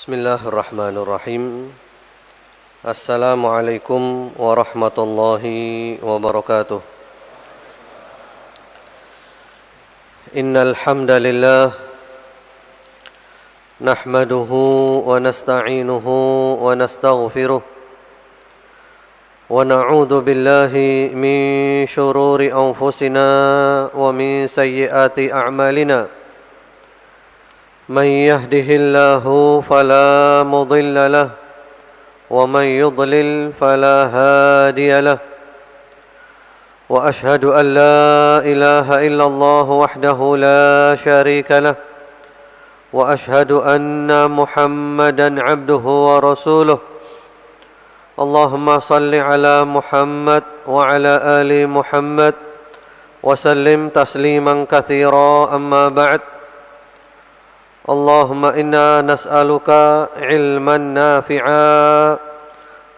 Bismillahirrahmanirrahim. Assalamualaikum warahmatullahi wabarakatuh. Innal hamdalillah nahmaduhu wa nasta'inuhu wa nastaghfiruh wa na'udzu billahi min shururi anfusina wa min sayyiati a'malina. من يهده الله فلا مضل له ومن يضلل فلا هادي له وأشهد أن لا إله إلا الله وحده لا شريك له وأشهد أن محمدا عبده ورسوله اللهم صل على محمد وعلى آل محمد وسلم تسليما كثيرا أما بعد اللهم إنا نسألك علما نافعا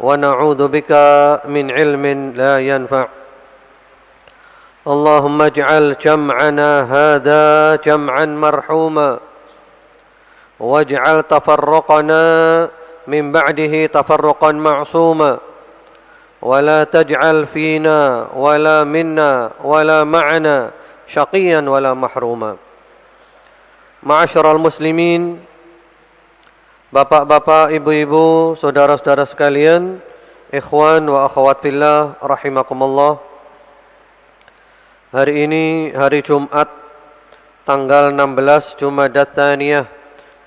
ونعوذ بك من علم لا ينفع اللهم اجعل جمعنا هذا جمعا مرحوما واجعل تفرقنا من بعده تفرقا معصوما ولا تجعل فينا ولا منا ولا معنا شقيا ولا محروما. Ma'asyiral muslimin, bapak-bapak, ibu-ibu, saudara-saudara sekalian, ikhwan wa akhwat fillah rahimakumullah. Hari ini hari Jumat tanggal 16 Jumadats Tsaniyah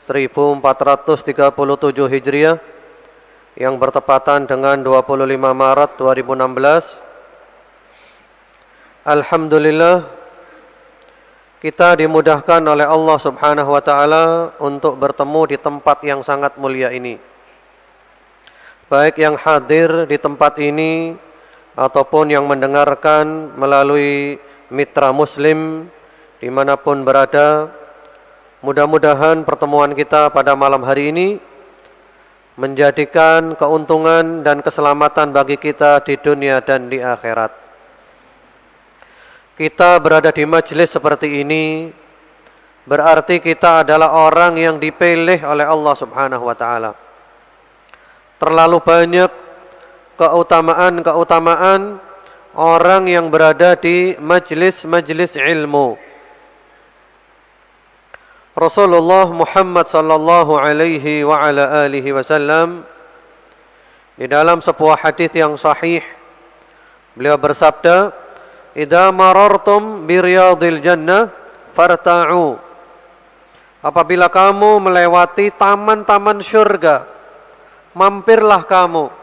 1437 Hijriah yang bertepatan dengan 25 Maret 2016. Alhamdulillah kita dimudahkan oleh Allah Subhanahu wa taala untuk bertemu di tempat yang sangat mulia ini. Baik yang hadir di tempat ini ataupun yang mendengarkan melalui mitra muslim dimanapun berada, mudah-mudahan pertemuan kita pada malam hari ini menjadikan keuntungan dan keselamatan bagi kita di dunia dan di akhirat. Kita berada di majelis seperti ini berarti kita adalah orang yang dipilih oleh Allah Subhanahu wa taala. Terlalu banyak keutamaan orang yang berada di majelis-majelis ilmu. Rasulullah Muhammad sallallahu alaihi wa ala alihi wasallam di dalam sebuah hadis yang sahih beliau bersabda, "Idza marartum bi riyadil jannah farta'u." Apabila kamu melewati taman-taman surga, mampirlah kamu,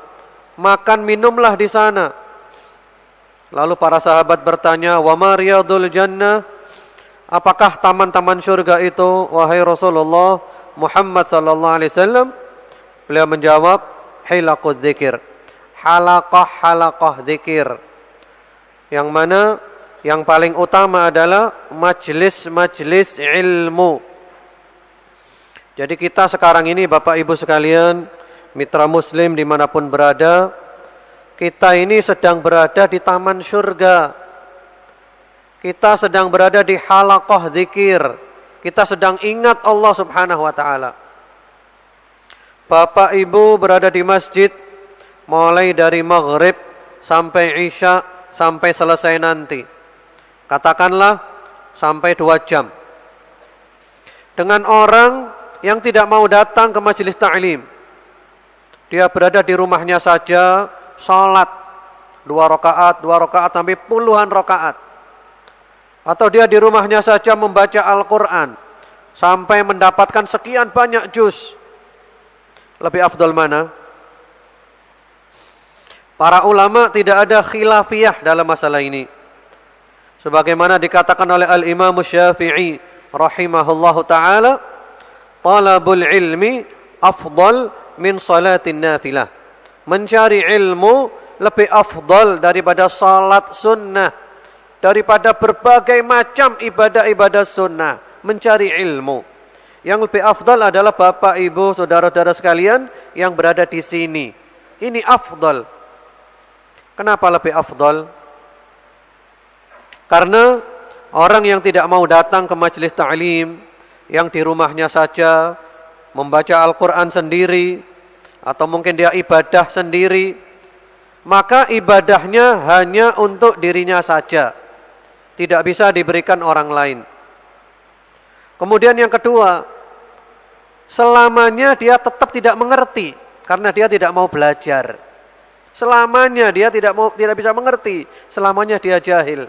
makan minumlah di sana. Lalu para sahabat bertanya, "Wa ma riyadul jannah?" Apakah taman-taman surga itu, wahai Rasulullah Muhammad sallallahu alaihi wasallam? Beliau menjawab, "Hilaqud dzikir." Halaqah dzikir. Yang mana yang paling utama adalah majelis-majelis ilmu. Jadi kita sekarang ini Bapak Ibu sekalian, mitra muslim dimanapun berada, kita ini sedang berada di taman surga. Kita sedang berada di halaqah dzikir. Kita sedang ingat Allah Subhanahu wa taala. Bapak Ibu berada di masjid mulai dari maghrib sampai isya sampai selesai nanti. Katakanlah sampai 2 jam. Dengan orang yang tidak mau datang ke majelis ta'lim. Dia berada di rumahnya saja, salat 2 rakaat sampai puluhan rakaat. Atau dia di rumahnya saja membaca Al-Quran sampai mendapatkan sekian banyak juz. Lebih afdal mana? Para ulama tidak ada khilafiyah dalam masalah ini. Sebagaimana dikatakan oleh Al-Imam Syafi'i rahimahullahu ta'ala, "Talabul ilmi afdal min salatin nafilah." Mencari ilmu lebih afdal daripada salat sunnah, daripada berbagai macam ibadah-ibadah sunnah. Mencari ilmu. Yang lebih afdal adalah Bapak, Ibu, saudara-saudara sekalian yang berada di sini. Ini afdal. Kenapa lebih afdal? Karena orang yang tidak mau datang ke majelis ta'lim, yang di rumahnya saja membaca Al-Quran sendiri, atau mungkin dia ibadah sendiri, maka ibadahnya hanya untuk dirinya saja, tidak bisa diberikan orang lain. Kemudian yang kedua, selamanya dia tetap tidak mengerti karena dia tidak mau belajar. Selamanya dia tidak bisa mengerti, selamanya dia jahil.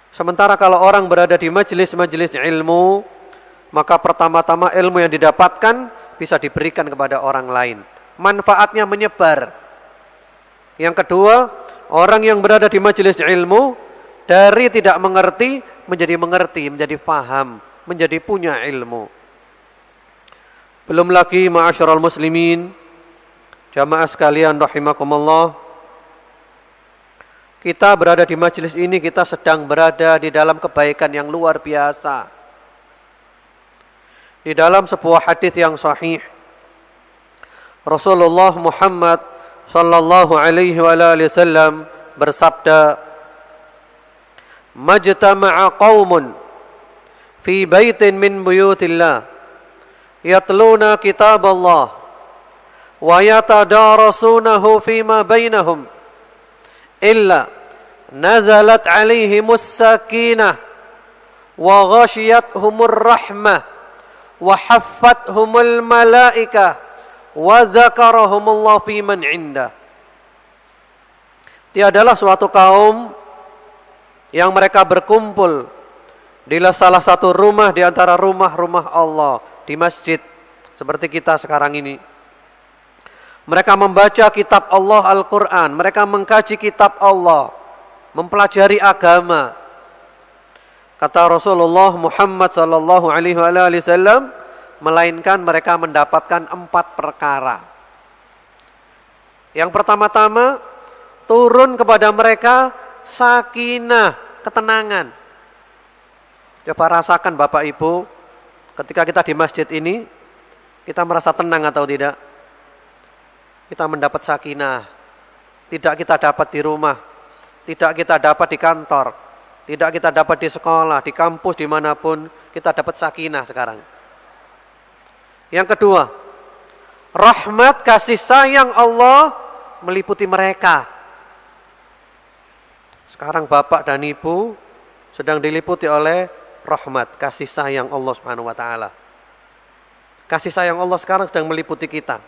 Sementara kalau orang berada di majelis-majelis ilmu, maka pertama-tama ilmu yang didapatkan bisa diberikan kepada orang lain. Manfaatnya menyebar. Yang kedua, orang yang berada di majelis ilmu dari tidak mengerti menjadi paham, menjadi punya ilmu. Belum lagi ma'asyiral muslimin, jamaah sekalian rahimakumullah, kita berada di majelis ini, kita sedang berada di dalam kebaikan yang luar biasa. Di dalam sebuah hadis yang sahih, Rasulullah Muhammad sallallahu alaihi wasallam bersabda, "Majtama'a qaumun fi baitin min buyutillah yatluna kitaballah wa yatadarasunahu fima bainahum illa nazalat alaihimus sakinah wa ghashiyatuhumur rahmah wa haffathumul malaikah wa dzakarahumullah fi man indah." Tiadalah suatu kaum yang mereka berkumpul di salah satu rumah di antara rumah-rumah Allah, di masjid seperti kita sekarang ini. Mereka membaca kitab Allah, Al-Quran, mereka mengkaji kitab Allah, mempelajari agama. Kata Rasulullah Muhammad sallallahu alaihi wasallam, melainkan mereka mendapatkan 4 perkara. Yang pertama-tama, turun kepada mereka sakinah, ketenangan. Coba rasakan Bapak Ibu, ketika kita di masjid ini, kita merasa tenang atau tidak? Kita mendapat sakinah. Tidak kita dapat di rumah, tidak kita dapat di kantor, tidak kita dapat di sekolah, di kampus, dimanapun, kita dapat sakinah sekarang. Yang kedua, rahmat kasih sayang Allah meliputi mereka. Sekarang Bapak dan Ibu sedang diliputi oleh rahmat, kasih sayang Allah Subhanahu wa taala. Kasih sayang Allah sekarang sedang meliputi kita.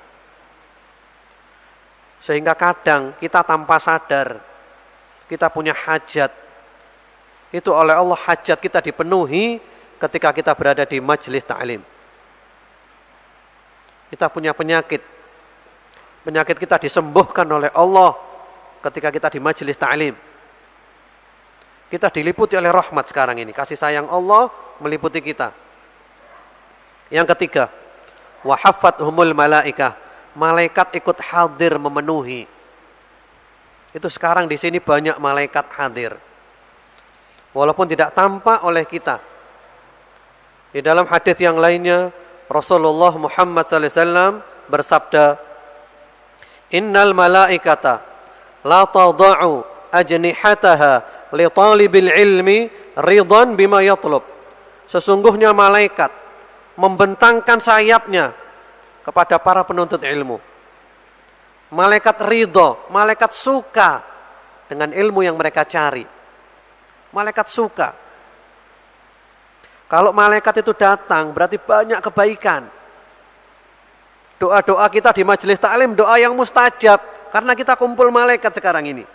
Sehingga kadang kita tanpa sadar kita punya hajat. Itu oleh Allah hajat kita dipenuhi ketika kita berada di majelis ta'lim. Kita punya penyakit. Penyakit kita disembuhkan oleh Allah ketika kita di majelis ta'lim. Kita diliputi oleh rahmat sekarang ini. Kasih sayang Allah meliputi kita. Yang ketiga, wa haffathumul malaikah. Malaikat ikut hadir memenuhi. Itu sekarang di sini banyak malaikat hadir. Walaupun tidak tampak oleh kita. Di dalam hadis yang lainnya, Rasulullah Muhammad SAW bersabda, "Innal malaikata la tada'u ajnihataha li talibil ilmi ridhan bima yatlub." Sesungguhnya malaikat membentangkan sayapnya kepada para penuntut ilmu. Malaikat ridho, malaikat suka dengan ilmu yang mereka cari. Malaikat suka. Kalau malaikat itu datang berarti banyak kebaikan. Doa-doa kita di majelis taklim doa yang mustajab karena kita kumpul malaikat sekarang ini.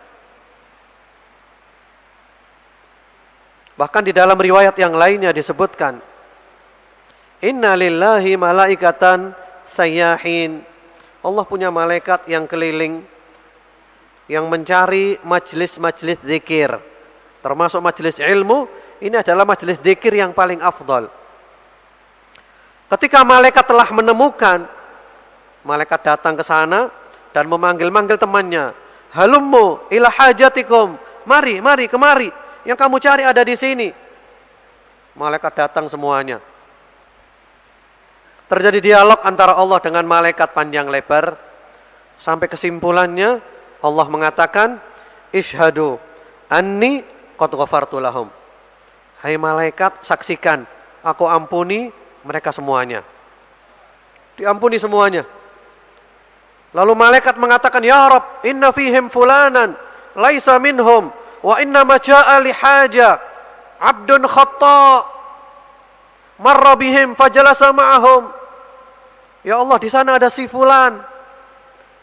Bahkan di dalam riwayat yang lainnya disebutkan, "Inna lillahi malaikatan sayyahin." Allah punya malaikat yang keliling, yang mencari majelis-majelis zikir. Termasuk majelis ilmu, ini adalah majelis zikir yang paling afdal. Ketika malaikat telah menemukan, malaikat datang ke sana dan memanggil-manggil temannya. "Halummu ila hajatikum." Mari, kemari. Yang kamu cari ada di sini. Malaikat datang semuanya. Terjadi dialog antara Allah dengan malaikat panjang lebar. Sampai kesimpulannya Allah mengatakan, "Ishhadu anni qad ghafartu lahum." Hai malaikat, saksikan, aku ampuni mereka semuanya. Diampuni semuanya. Lalu malaikat mengatakan, "Ya Rabb, inna fihim fulanan laisa minhum wa inna ma jaa'a li haja. Abdun khata' marra bihim fajalasa ma'ahum." Ya Allah, di sana ada si fulan.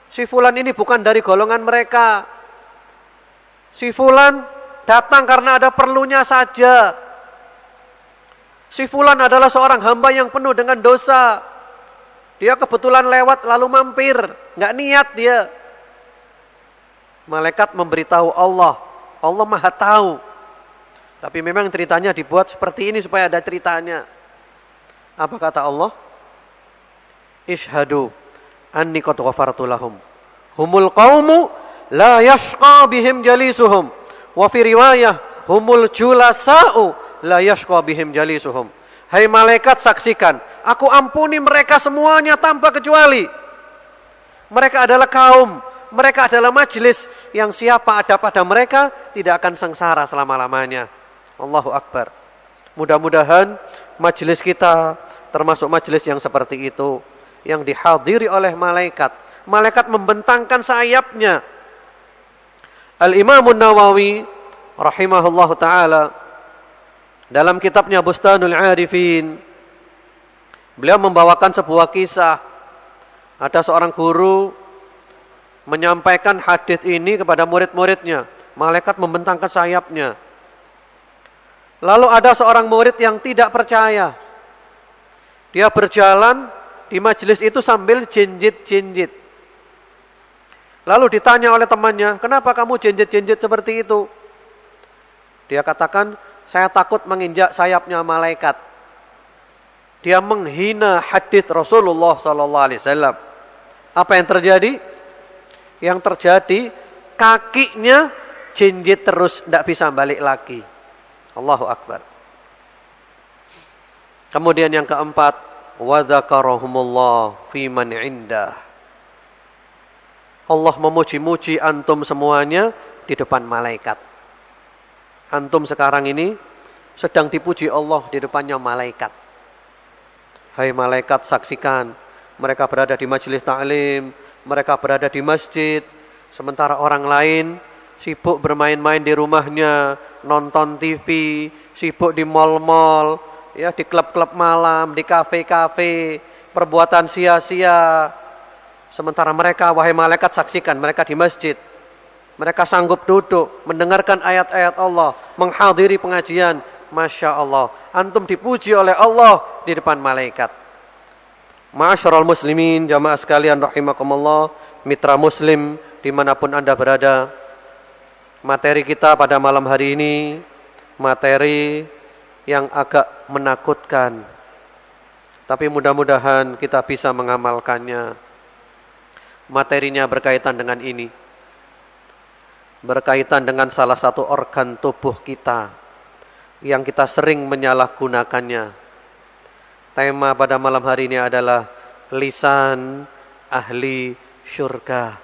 Si fulan ini bukan dari golongan mereka. Si fulan datang karena ada perlunya saja. Si fulan adalah seorang hamba yang penuh dengan dosa. Dia kebetulan lewat lalu mampir, nggak niat dia. Malaikat memberitahu Allah. Allah Maha tahu. Tapi memang ceritanya dibuat seperti ini supaya ada ceritanya. Apa kata Allah? Ishhadu anni qad ghafartu lahum. Humul qaumu la yashqa bihim jalisuhum. Wa fi riwayah humul julasa'u la yashqa bihim jalisuhum. Hai malaikat, saksikan, aku ampuni mereka semuanya tanpa kecuali. Mereka adalah kaum, mereka adalah majelis yang siapa ada pada mereka tidak akan sengsara selama-lamanya. Allahu Akbar. Mudah-mudahan majelis kita termasuk majelis yang seperti itu, yang dihadiri oleh malaikat. Malaikat membentangkan sayapnya. Al-Imam Nawawi rahimahullahu ta'ala dalam kitabnya Bustanul Arifin, beliau membawakan sebuah kisah. Ada seorang guru menyampaikan hadis ini kepada murid-muridnya. Malaikat membentangkan sayapnya. Lalu ada seorang murid yang tidak percaya. Dia berjalan di majelis itu sambil jinjit-jinjit. Lalu ditanya oleh temannya, "Kenapa kamu jinjit-jinjit seperti itu?" Dia katakan, "Saya takut menginjak sayapnya malaikat." Dia menghina hadis Rasulullah sallallahu alaihi wasallam. Apa yang terjadi? Yang terjadi kakinya jinjit terus, tidak bisa balik lagi. Allahu Akbar. Kemudian yang keempat, wa dzakarahumullah fi man indah. Allah memuji-muji antum semuanya di depan malaikat. Antum sekarang ini sedang dipuji Allah di depannya malaikat. Hai malaikat, saksikan, mereka berada di majelis ta'lim, mereka berada di masjid, sementara orang lain sibuk bermain-main di rumahnya, nonton TV, sibuk di mal-mal, ya, di klub-klub malam, di kafe-kafe, perbuatan sia-sia. Sementara mereka, wahai malaikat, saksikan, mereka di masjid. Mereka sanggup duduk, mendengarkan ayat-ayat Allah, menghadiri pengajian. Masya Allah, antum dipuji oleh Allah di depan malaikat. Ma'asyiral muslimin, jamaah sekalian rahimakumullah, mitra muslim dimanapun anda berada. Materi kita pada malam hari ini, materi yang agak menakutkan. Tapi mudah-mudahan kita bisa mengamalkannya. Materinya berkaitan dengan ini. Berkaitan dengan salah satu organ tubuh kita yang kita sering menyalahgunakannya. Tema pada malam hari ini adalah lisan ahli syurga.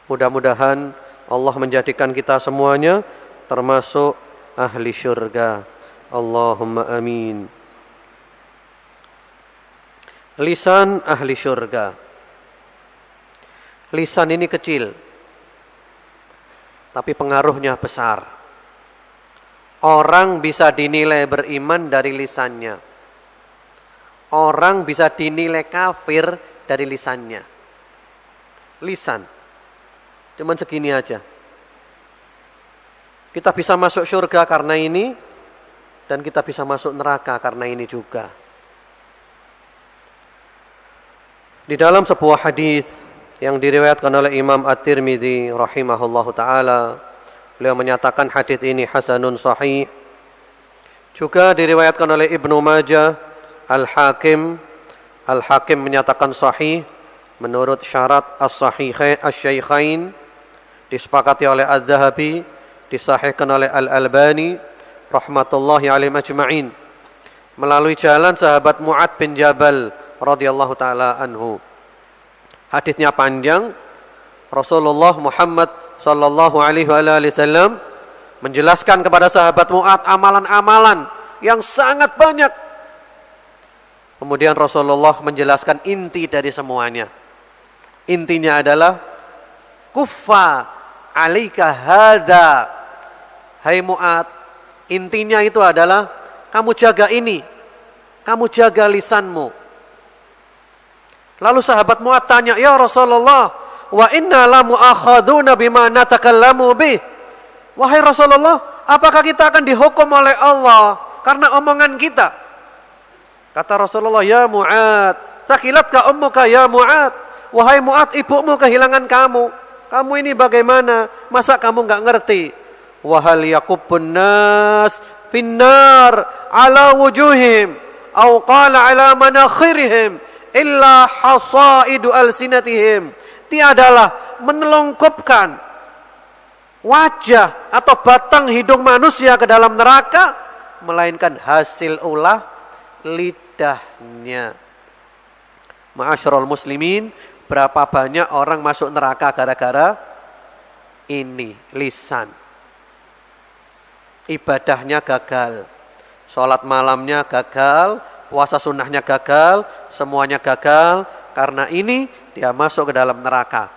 Mudah-mudahan Allah menjadikan kita semuanya termasuk ahli syurga. Allahumma amin. Lisan ahli syurga. Lisan ini kecil, tapi pengaruhnya besar. Orang bisa dinilai beriman dari lisannya. Orang bisa dinilai kafir dari lisannya. Lisan. Cuman segini aja. Kita bisa masuk surga karena ini, dan kita bisa masuk neraka karena ini juga. Di dalam sebuah hadis yang diriwayatkan oleh Imam At-Tirmidzi rahimahullahu taala, beliau menyatakan hadis ini hasanun sahih. Juga diriwayatkan oleh Ibnu Majah, Al-Hakim menyatakan sahih menurut syarat as-syaikhain, disepakati oleh Az-Zahabi, disahihkan oleh Al-Albani rahmatullahi alaihim ajma'in, melalui jalan sahabat Mu'ad bin Jabal radhiyallahu taala anhu. Hadisnya panjang. Rasulullah Muhammad sallallahu alaihi wasallam menjelaskan kepada sahabat Mu'ad amalan-amalan yang sangat banyak Kemudian Rasulullah menjelaskan inti dari semuanya. Intinya adalah kuffa alaika hadza. Hai Mu'ad, intinya itu adalah kamu jaga ini. Kamu jaga lisanmu. Lalu sahabat Mu'ad tanya, "Ya Rasulullah, wa inna la mu'akhaduna bima natakallamu bih." Wahai Rasulullah, apakah kita akan dihukum oleh Allah karena omongan kita? Kata Rasulullah, "Ya Mu'ad, thaqilatka ummuka ya Mu'ad." Wahai Mu'ad, ibumu kehilangan kamu. Kamu ini bagaimana? Masa kamu enggak ngerti? Wa hal yaqubbun nas finnar ala wujuhim aw qala ala manakhirihim illa hasaidu alsinatihim. Tiadalah menelungkupkan wajah atau batang hidung manusia ke dalam neraka melainkan hasil ulah lidahnya. Ma'asyiral muslimin, berapa banyak orang masuk neraka gara-gara ini, lisan. Ibadahnya gagal, sholat malamnya gagal, puasa sunnahnya gagal, semuanya gagal. Karena ini dia masuk ke dalam neraka.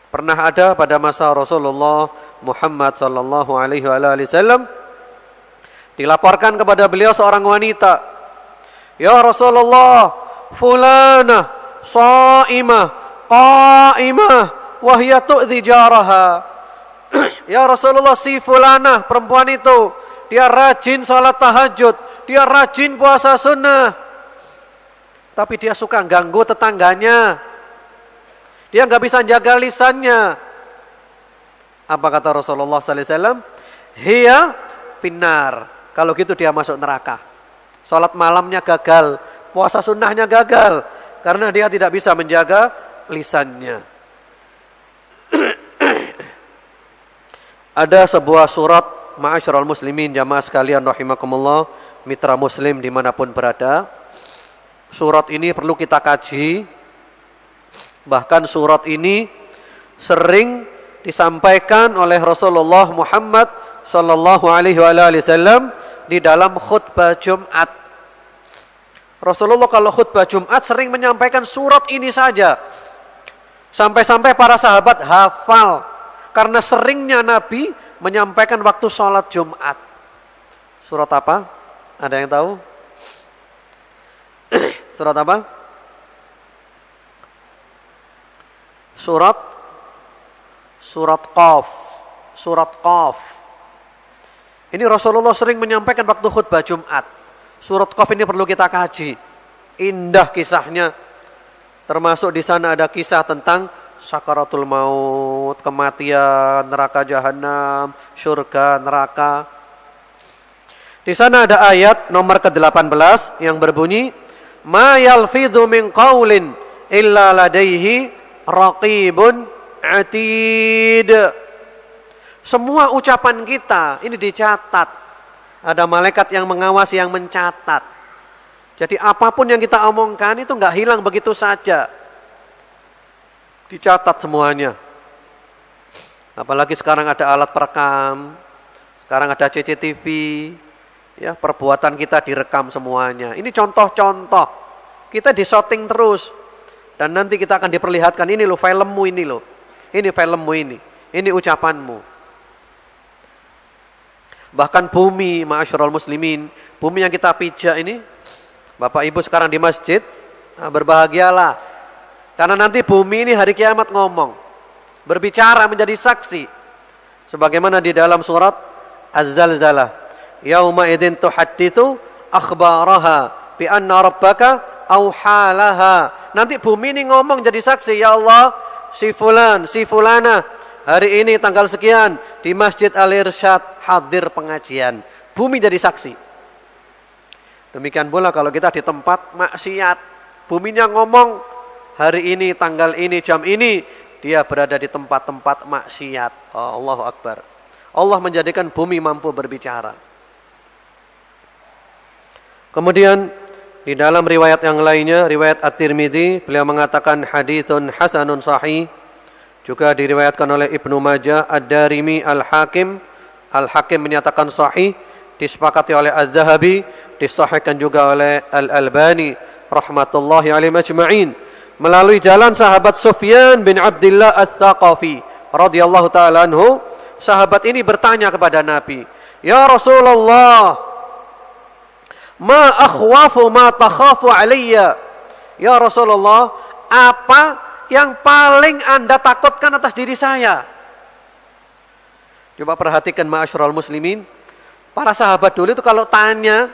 Pernah ada pada masa Rasulullah Muhammad sallallahu alaihi wasallam, dilaporkan kepada beliau seorang wanita, "Ya Rasulullah, fulanah sha'imah qa'imah wa hiya tu'dhi jaraha." Ya Rasulullah, si fulanah perempuan itu, dia rajin salat tahajud, dia rajin puasa sunnah, tapi dia suka ganggu tetangganya. Dia enggak bisa jaga lisannya. Apa kata Rasulullah sallallahu alaihi wasallam? Hiya finnar. Kalau gitu dia masuk neraka. Salat malamnya gagal, puasa sunnahnya gagal karena dia tidak bisa menjaga lisannya. Ada sebuah surat, ma'asyiral muslimin jamaah sekalian rahimakumullah, mitra muslim dimanapun berada. Surat ini perlu kita kaji. Bahkan surat ini sering disampaikan oleh Rasulullah Muhammad sallallahu alaihi wasallam di dalam khutbah Jumat. Rasulullah kalau khutbah Jumat sering menyampaikan surat ini saja. Sampai-sampai para sahabat hafal karena seringnya Nabi menyampaikan waktu sholat Jumat. Surat apa? Ada yang tahu? Surat apa? Surat Qaf. Surat Qaf. Ini Rasulullah sering menyampaikan waktu khutbah Jumat. Surat Qaf ini perlu kita kaji. Indah kisahnya. Termasuk di sana ada kisah tentang sakaratul maut, kematian, neraka jahanam, surga, neraka. Di sana ada ayat nomor ke-18 yang berbunyi, "Ma yalfidhu min qaulin illa ladaihi raqibun atid." Semua ucapan kita ini dicatat. Ada malaikat yang mengawasi, yang mencatat. Jadi apapun yang kita omongkan itu enggak hilang begitu saja. Dicatat semuanya. Apalagi sekarang ada alat perekam. Sekarang ada CCTV. Ya, perbuatan kita direkam semuanya. Ini contoh-contoh. Kita disorting terus. Dan nanti kita akan diperlihatkan, ini loh filmmu ini loh. Ini filmmu ini. Ini ucapanmu. Bahkan bumi, ma'asyiral muslimin, bumi yang kita pijak ini, Bapak Ibu sekarang di masjid, berbahagialah. Karena nanti bumi ini hari kiamat ngomong. Berbicara menjadi saksi. Sebagaimana di dalam surat Az-Zalzalah. Yauma idzin tuhadditsu akhbaraha bi anna rabbaka auhalaha. Nanti bumi ini ngomong jadi saksi, ya Allah, si fulan, si fulana, hari ini tanggal sekian di Masjid Al-Irsyad hadir pengajian. Bumi jadi saksi. Demikian pula kalau kita di tempat maksiat, buminya ngomong hari ini, tanggal ini, jam ini, dia berada di tempat-tempat maksiat. Oh, Allahu Akbar. Allah menjadikan bumi mampu berbicara. Kemudian di dalam riwayat yang lainnya, riwayat At-Tirmidzi, beliau mengatakan haditsun hasanun sahih. Juga diriwayatkan oleh Ibnu Majah, Ad-Darimi, Al-Hakim. Al-Hakim menyatakan sahih, disepakati oleh Az-Zahabi disahihkan juga oleh Al-Albani rahmatullahi alaihi majma'in, melalui jalan sahabat Sufyan bin Abdullah Ats-Tsaqafi radhiyallahu taala anhu. Sahabat ini bertanya kepada Nabi, "Ya Rasulullah, ma akhwafu ma takhafu alayya?" Ya Rasulullah, apa yang paling Anda takutkan atas diri saya? Coba perhatikan ma'asyiral muslimin. Para sahabat dulu itu kalau tanya,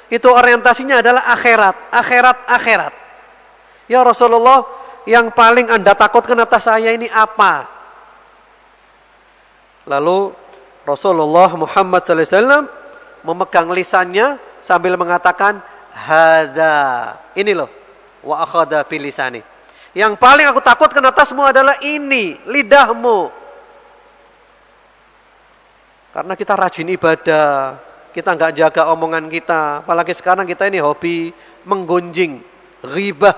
itu orientasinya adalah akhirat. Ya Rasulullah, yang paling Anda takutkan atas saya ini apa? Lalu Rasulullah Muhammad SAW memegang lisannya sambil mengatakan, hadza. Ini loh, wa akhadha bilisani. Yang paling aku takutkan atasmu adalah ini, lidahmu. Karena kita rajin ibadah, kita nggak jaga omongan kita. Apalagi sekarang kita ini hobi menggunjing, ghibah.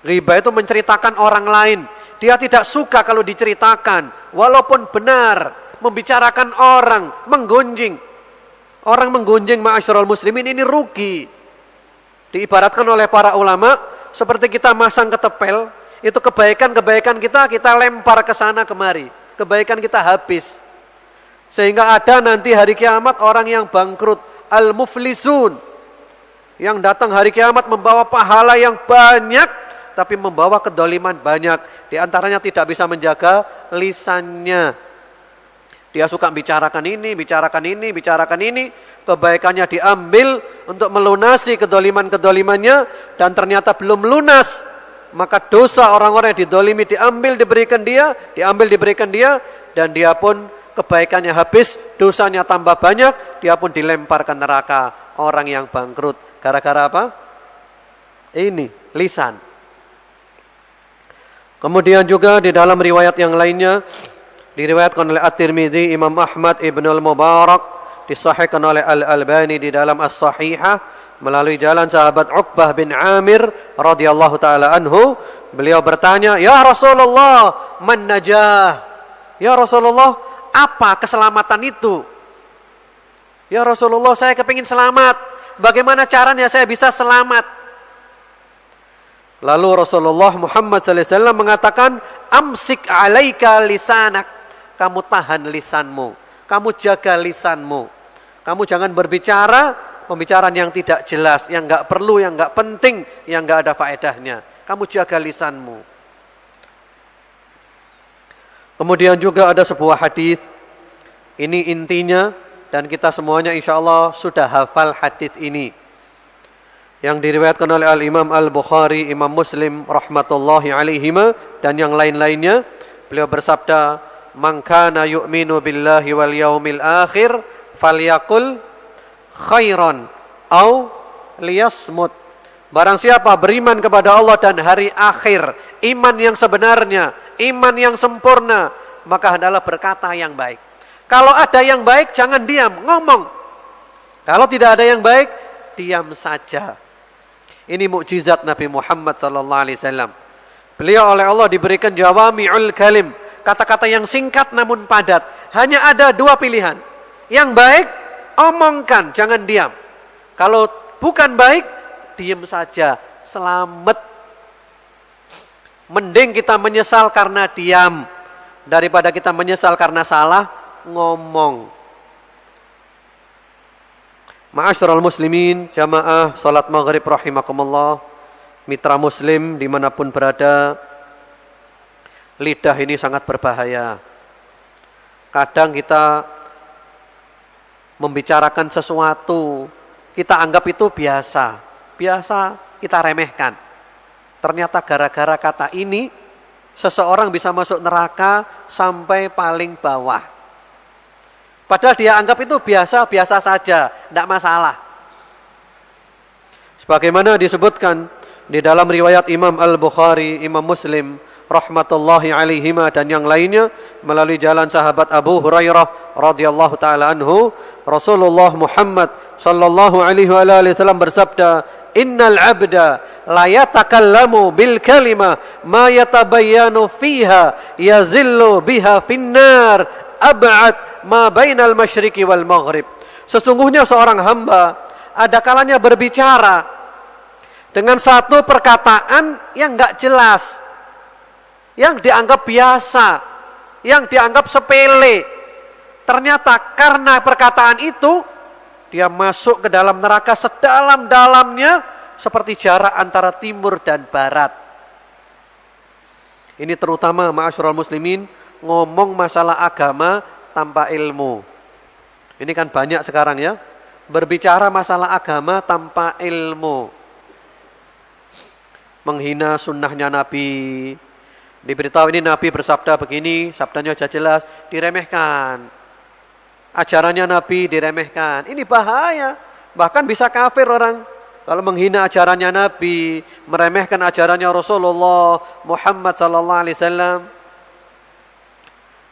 Ghibah itu menceritakan orang lain. Dia tidak suka kalau diceritakan, walaupun benar, membicarakan orang, menggunjing. Orang menggunjing ma'asyiral muslimin ini rugi. Diibaratkan oleh para ulama seperti kita masang ketepel, itu kebaikan-kebaikan kita lempar ke sana kemari. Kebaikan kita habis. Sehingga ada nanti hari kiamat orang yang bangkrut, al-muflisun, yang datang hari kiamat membawa pahala yang banyak, tapi membawa kedoliman banyak. Di antaranya tidak bisa menjaga lisannya. Dia suka bicarakan ini, kebaikannya diambil untuk melunasi kedoliman-kedolimannya, dan ternyata belum lunas. Maka dosa orang-orang yang didolimi diambil diberikan dia, dan dia pun kebaikannya habis, dosanya tambah banyak, dia pun dilempar ke neraka. Orang yang bangkrut gara-gara apa? Ini, lisan. Kemudian juga di dalam riwayat yang lainnya, diriwayatkan oleh At-Tirmidzi, Imam Ahmad Ibn Al-Mubarak, disahihkan oleh Al-Albani di dalam As-Sahihah, melalui jalan sahabat Uqbah bin Amir radhiyallahu taala anhu. Beliau bertanya, "Ya Rasulullah, man najah?" Ya Rasulullah, apa keselamatan itu? Ya Rasulullah, saya kepingin selamat. Bagaimana caranya saya bisa selamat? Lalu Rasulullah Muhammad SAW mengatakan, amsik alaika lisanak. Kamu tahan lisanmu. Kamu jaga lisanmu. Kamu jangan berbicara pembicaraan yang tidak jelas, yang enggak perlu, yang enggak penting, yang enggak ada faedahnya. Kamu jaga lisanmu. Kemudian juga ada sebuah hadis, ini intinya, dan kita semuanya insya Allah sudah hafal hadis ini, yang diriwayatkan oleh Al-Imam Al-Bukhari, Imam Muslim rahmatullahi alaihima, dan yang lain-lainnya. Beliau bersabda, man kana yu'minu billahi wal yaumil akhir falyakul khairan au liyasmut. Barang siapa beriman kepada Allah dan hari akhir, iman yang sebenarnya, iman yang sempurna, maka adalah berkata yang baik. Kalau ada yang baik, jangan diam, ngomong. Kalau tidak ada yang baik, diam saja. Ini mukjizat Nabi Muhammad SAW. Beliau oleh Allah diberikan jawami'ul kalim, kata-kata yang singkat namun padat. Hanya ada dua pilihan. Yang baik, omongkan, jangan diam. Kalau bukan baik, diam saja, selamat. Mending kita menyesal karena diam daripada kita menyesal karena salah ngomong. Ma'asyiral muslimin, jamaah salat maghrib rahimakumullah, mitra muslim dimanapun berada, lidah ini sangat berbahaya. Kadang kita membicarakan sesuatu, kita anggap itu biasa kita remehkan. Ternyata gara-gara kata ini, seseorang bisa masuk neraka sampai paling bawah. Padahal dia anggap itu biasa saja, tidak masalah. Sebagaimana disebutkan di dalam riwayat Imam Al-Bukhari, Imam Muslim rahmatullahi alaihima, dan yang lainnya, melalui jalan sahabat Abu Hurairah radhiyallahu taala anhu, Rasulullah Muhammad sallallahu alaihi wasallam bersabda, innal abda la yatakallamu bil kalima ma yatabayyanu fiha yazillu biha finnar ab'ad ma bainal masyriqi wal maghrib. Sesungguhnya seorang hamba ada kalanya berbicara dengan satu perkataan yang enggak jelas, yang dianggap biasa, yang dianggap sepele. Ternyata karena perkataan itu, dia masuk ke dalam neraka sedalam-dalamnya, seperti jarak antara timur dan barat. Ini terutama ma'asyiral muslimin, ngomong masalah agama tanpa ilmu. Ini kan banyak sekarang ya, berbicara masalah agama tanpa ilmu. Menghina sunnahnya Nabi. Diberitahu ini Nabi bersabda begini, sabdanya sudah jelas, diremehkan. Ajarannya Nabi diremehkan. Ini bahaya. Bahkan bisa kafir orang. Kalau menghina ajarannya Nabi, meremehkan ajarannya Rasulullah Muhammad sallallahu alaihi wasallam.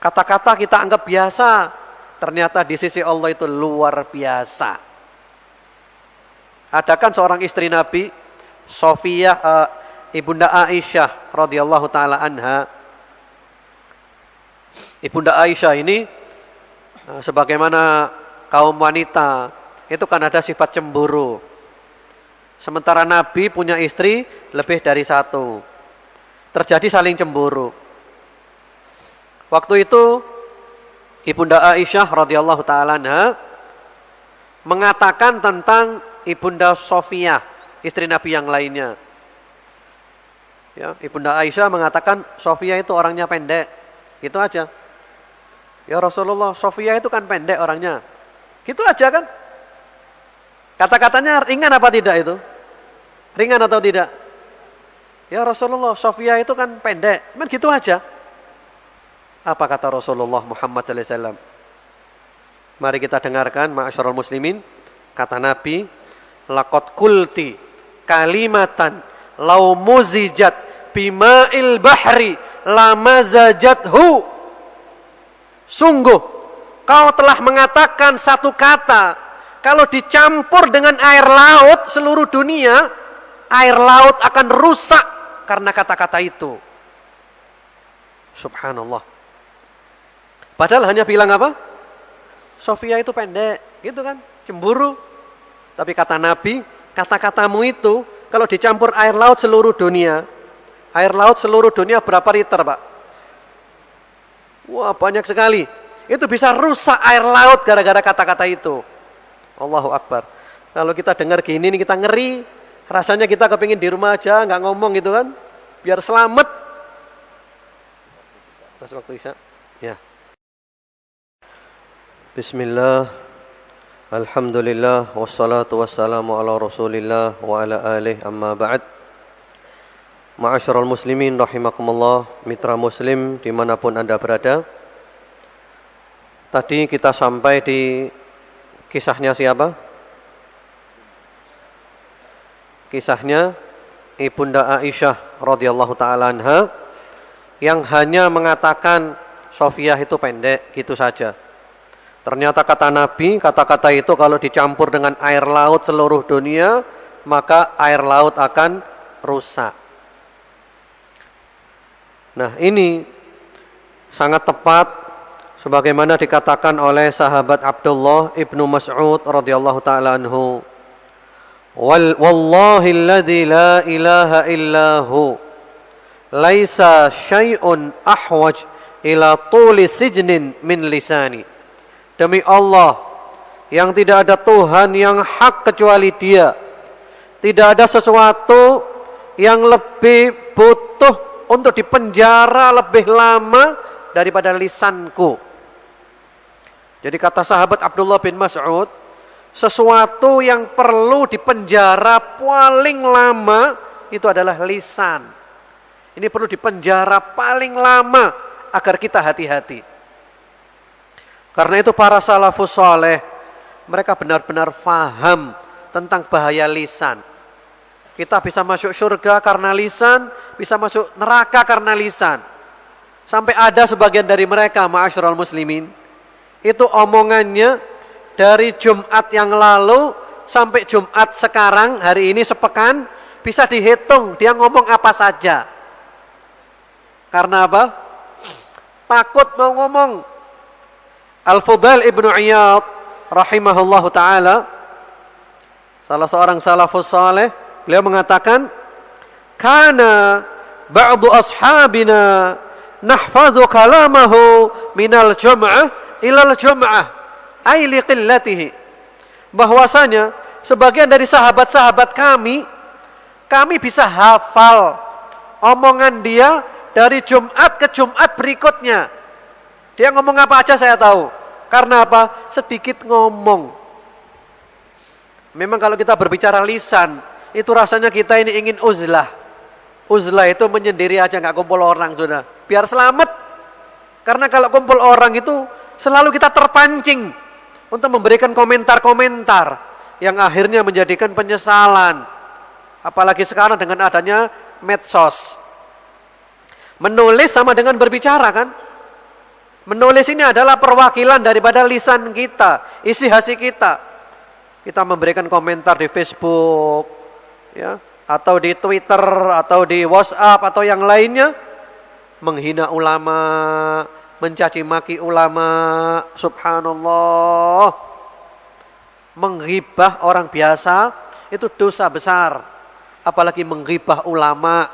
Kata-kata kita anggap biasa, ternyata di sisi Allah itu luar biasa. Ada kan seorang istri Nabi, Sofiyah, Ibunda Aisyah radhiyallahu taala anha. Ibunda Aisyah ini sebagaimana kaum wanita itu kan ada sifat cemburu. Sementara Nabi punya istri lebih dari satu. Terjadi saling cemburu. Waktu itu Ibunda Aisyah radhiyallahu taala anha mengatakan tentang Ibunda Sofiyah, istri Nabi yang lainnya. Ya, Ibunda Aisyah mengatakan Sofiyah itu orangnya pendek. Gitu aja. Ya Rasulullah, Sofiyah itu kan pendek orangnya. Gitu aja kan? Kata-katanya ringan apa tidak itu? Ringan atau tidak? Ya Rasulullah, Sofiyah itu kan pendek. Cuman gitu aja. Apa kata Rasulullah Muhammad SAW? Mari kita dengarkan, ma'asyiral muslimin. Kata Nabi, laqad qulti kalimatan law muzijat bima'il bahri lamazajathu. Sungguh kau telah mengatakan satu kata, kalau dicampur dengan air laut seluruh dunia, air laut akan rusak karena kata-kata itu. Subhanallah. Padahal hanya bilang apa? Sofia itu pendek, gitu kan? Cemburu. Tapi kata Nabi, kata-katamu itu kalau dicampur air laut seluruh dunia, air laut seluruh dunia berapa liter, Pak? Wah, banyak sekali. Itu bisa rusak air laut gara-gara kata-kata itu. Allahu Akbar. Kalau kita dengar gini nih kita ngeri. Rasanya kita kepingin di rumah aja, nggak ngomong gitu kan. Biar selamat. Masuk waktu Isya. Ya. Bismillah. Alhamdulillah. Wassalatu wassalamu ala rasulillah wa ala alihi amma ba'd. Ma'asyiral muslimin rahimakumullah, mitra muslim dimanapun Anda berada. Tadi kita sampai di kisahnya siapa? Kisahnya Ibunda Aisyah radhiyallahu taala anha yang hanya mengatakan Sofiyah itu pendek, gitu saja. Ternyata kata Nabi, kata-kata itu kalau dicampur dengan air laut seluruh dunia, maka air laut akan rusak. Nah, ini sangat tepat sebagaimana dikatakan oleh sahabat Abdullah ibnu Mas'ud radhiyallahu taala anhu. Wallahi alladzi la ilaha illahu laisa syai'un ahwaj ila tuli sijnin min lisani. Demi Allah yang tidak ada Tuhan yang hak kecuali Dia. Tidak ada sesuatu yang lebih butuh untuk dipenjara lebih lama daripada lisanku. Jadi kata sahabat Abdullah bin Mas'ud, sesuatu yang perlu dipenjara paling lama itu adalah lisan. Ini perlu dipenjara paling lama agar kita hati-hati. Karena itu para salafus saleh, mereka benar-benar faham tentang bahaya lisan. Kita bisa masuk surga karena lisan, bisa masuk neraka karena lisan. Sampai ada sebagian dari mereka, ma'asyiral muslimin, itu omongannya dari Jumat yang lalu sampai Jumat sekarang, hari ini sepekan, bisa dihitung dia ngomong apa saja. Karena apa? Takut mau ngomong. Al-Fudail ibnu Iyad rahimahullahu ta'ala, Salah seorang salafus saleh, beliau mengatakan, "Kana ba'du ashabina nahfadhu kalamahu minal jum'ah ilal jum'ah ay liqillatihi." Bahwasanya sebagian dari sahabat-sahabat kami bisa hafal omongan dia dari Jumat ke Jumat berikutnya. Dia ngomong apa aja saya tahu. Karena apa? Sedikit ngomong. Memang kalau kita berbicara lisan, itu rasanya kita ini ingin uzlah. Uzlah itu menyendiri aja, nggak kumpul orang sudah. Biar selamat. Karena kalau kumpul orang itu selalu kita terpancing untuk memberikan komentar-komentar yang akhirnya menjadikan penyesalan. Apalagi sekarang dengan adanya medsos. Menulis sama dengan berbicara kan? Menulis ini adalah perwakilan daripada lisan kita, isi hati kita. Kita memberikan komentar di Facebook, ya, atau di Twitter, atau di WhatsApp, atau yang lainnya, menghina ulama, mencaci maki ulama, subhanallah. Menghibah orang biasa itu dosa besar, apalagi menghibah ulama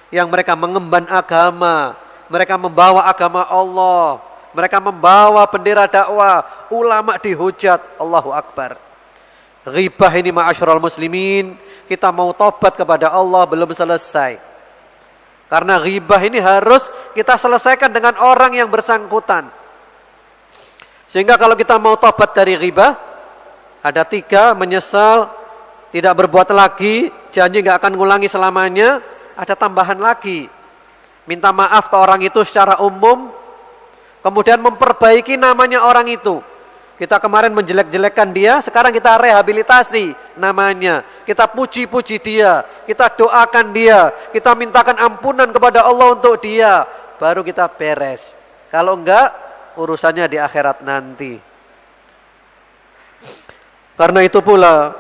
yang mereka mengemban agama. Mereka membawa agama Allah. Mereka membawa bendera dakwah. Ulama dihujat. Allahu Akbar. Ghibah ini ma'asyiral muslimin. Kita mau tobat kepada Allah belum selesai. Karena ghibah ini harus kita selesaikan dengan orang yang bersangkutan. Sehingga kalau kita mau tobat dari ghibah, ada 3, menyesal, tidak berbuat lagi, janji gak akan ngulangi selamanya. Ada tambahan lagi. Minta maaf ke orang itu secara umum, kemudian memperbaiki namanya orang itu. Kita kemarin menjelek-jelekkan dia, sekarang kita rehabilitasi namanya. Kita puji-puji dia, kita doakan dia, kita mintakan ampunan kepada Allah untuk dia. Baru kita beres. Kalau enggak, urusannya di akhirat nanti. Karena itu pula,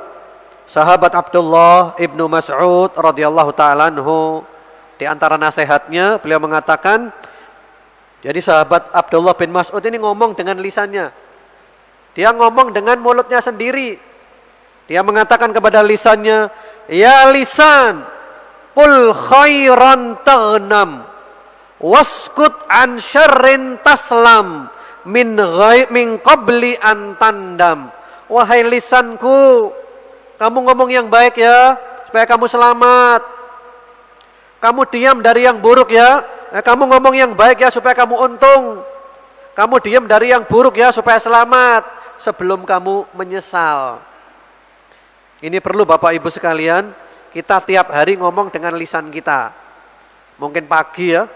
sahabat Abdullah ibnu Mas'ud radhiyallahu ta'ala anhu, di antara nasihatnya, beliau mengatakan, jadi sahabat Abdullah bin Mas'ud ini ngomong dengan lisannya. Dia ngomong dengan mulutnya sendiri. Dia mengatakan kepada lisannya, "Ya lisan, qul khairan taghnam, waskut an syarrin taslam, min qabli an tandam." Wahai lisanku, kamu ngomong yang baik ya, supaya kamu selamat. Kamu diam dari yang buruk ya. Kamu ngomong yang baik ya supaya kamu untung. Kamu diam dari yang buruk ya supaya selamat. Sebelum kamu menyesal. Ini perlu Bapak Ibu sekalian. Kita tiap hari ngomong dengan lisan kita. Mungkin pagi ya.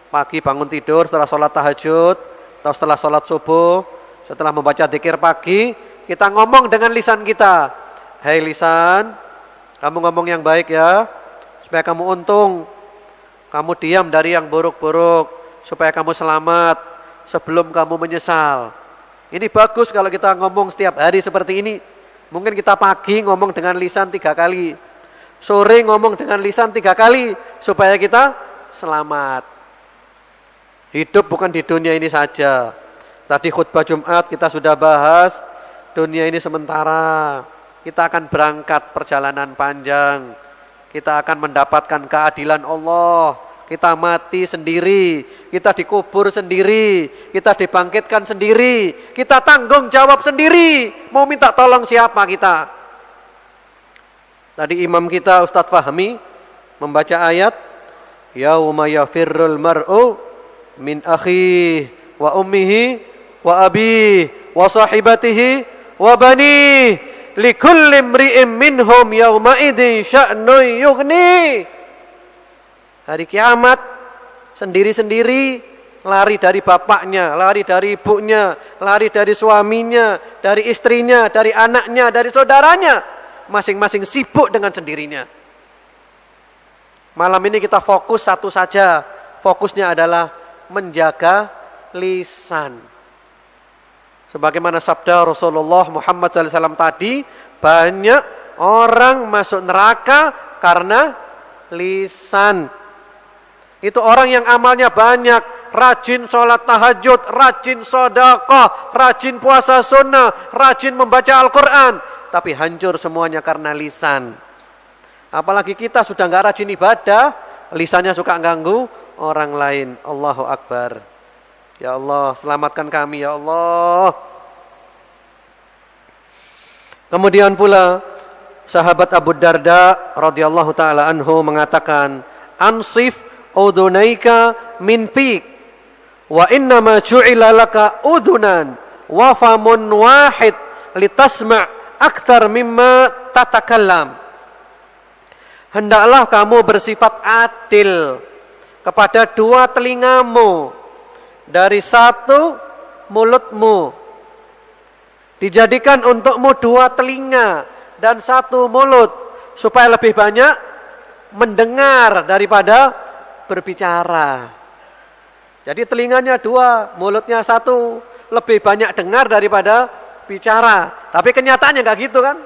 Pagi bangun tidur setelah sholat tahajud. Atau setelah sholat subuh. Setelah membaca dzikir pagi. Kita ngomong dengan lisan kita. Hai lisan. Kamu ngomong yang baik ya. Supaya kamu untung, kamu diam dari yang buruk-buruk, supaya kamu selamat sebelum kamu menyesal. Ini bagus kalau kita ngomong setiap hari seperti ini. Mungkin kita pagi ngomong dengan lisan 3 kali, sore ngomong dengan lisan 3 kali, supaya kita selamat. Hidup bukan di dunia ini saja. Tadi khutbah Jumat kita sudah bahas, dunia ini sementara. Kita akan berangkat perjalanan panjang. Kita akan mendapatkan keadilan Allah. Kita mati sendiri. Kita dikubur sendiri. Kita dibangkitkan sendiri. Kita tanggung jawab sendiri. Mau minta tolong siapa kita? Tadi imam kita Ustadz Fahmi membaca ayat. Yauma yafirrul mar'u min akhihi wa ummihi wa abihi wa sahibatihi wa banihi. Likulli imri'in minhum yawma idzin sya'nun yughni. Hari kiamat sendiri-sendiri lari dari bapaknya, lari dari ibunya, lari dari suaminya, dari istrinya, dari anaknya, dari saudaranya. Masing-masing sibuk dengan sendirinya. Malam ini kita fokus satu saja. Fokusnya adalah menjaga lisan. Sebagaimana sabda Rasulullah Muhammad SAW tadi, banyak orang masuk neraka karena lisan. Itu orang yang amalnya banyak, rajin sholat tahajud, rajin sedekah, rajin puasa sunnah, rajin membaca Al-Quran. tapi hancur semuanya karena lisan. Apalagi kita sudah nggak rajin ibadah, lisannya suka ganggu orang lain. Allahu Akbar. Ya Allah, selamatkan kami ya Allah. Kemudian pula sahabat Abu Darda radhiyallahu taala anhu mengatakan, "Ansif udunaika min fik, wa innama ju'ila laka udunan wa famun wahid litasma' akthar mimma tatakallam." Hendaklah kamu bersifat adil kepada dua telingamu dari satu mulutmu. Dijadikan untukmu dua telinga dan satu mulut supaya lebih banyak mendengar daripada berbicara. Jadi telinganya dua, mulutnya satu, lebih banyak dengar daripada bicara. Tapi kenyataannya enggak gitu kan?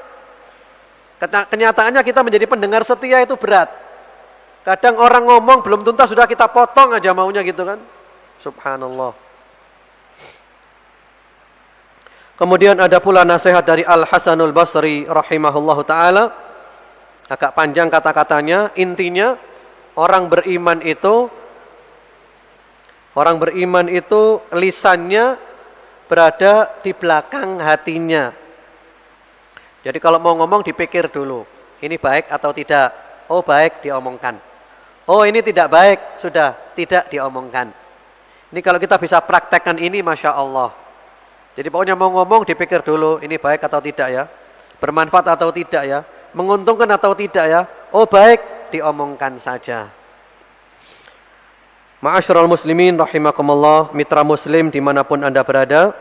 Kenyataannya kita menjadi pendengar setia itu berat. Kadang orang ngomong belum tuntas sudah kita potong aja maunya gitu kan? Subhanallah. Kemudian ada pula nasihat dari Al-Hasanul Basri rahimahullahu ta'ala. Agak panjang kata-katanya. Intinya orang beriman itu lisannya berada di belakang hatinya. Jadi kalau mau ngomong dipikir dulu. Ini baik atau tidak? Oh baik, diomongkan. Oh ini tidak baik, sudah tidak diomongkan. Ini kalau kita bisa praktekkan ini, Masya Allah. Jadi pokoknya mau ngomong dipikir dulu, ini baik atau tidak ya? Bermanfaat atau tidak ya? Menguntungkan atau tidak ya? Oh baik, diomongkan saja. Ma'asyiral muslimin rahimakumullah, mitra muslim dimanapun Anda berada.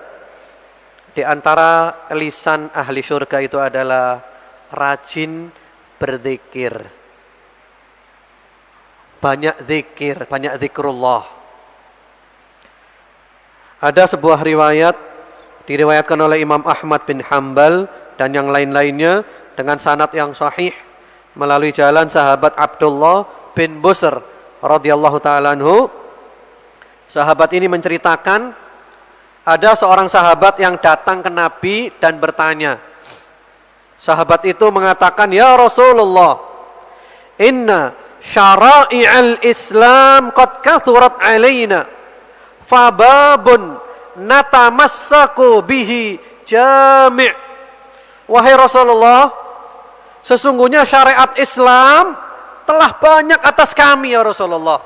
Di antara lisan ahli surga itu adalah rajin berzikir. Banyak zikir, banyak zikrullah. Ada sebuah riwayat diriwayatkan oleh Imam Ahmad bin Hanbal dan yang lain-lainnya dengan sanad yang sahih melalui jalan sahabat Abdullah bin Busr radhiyallahu taala anhu. Sahabat ini menceritakan ada seorang sahabat yang datang ke Nabi dan bertanya. Sahabat itu mengatakan, "Ya Rasulullah, inna syara'i'al Islam qad kathurat alaina, fababun natamassaku bihi jami'." Wahai Rasulullah, sesungguhnya syariat Islam telah banyak atas kami ya Rasulullah.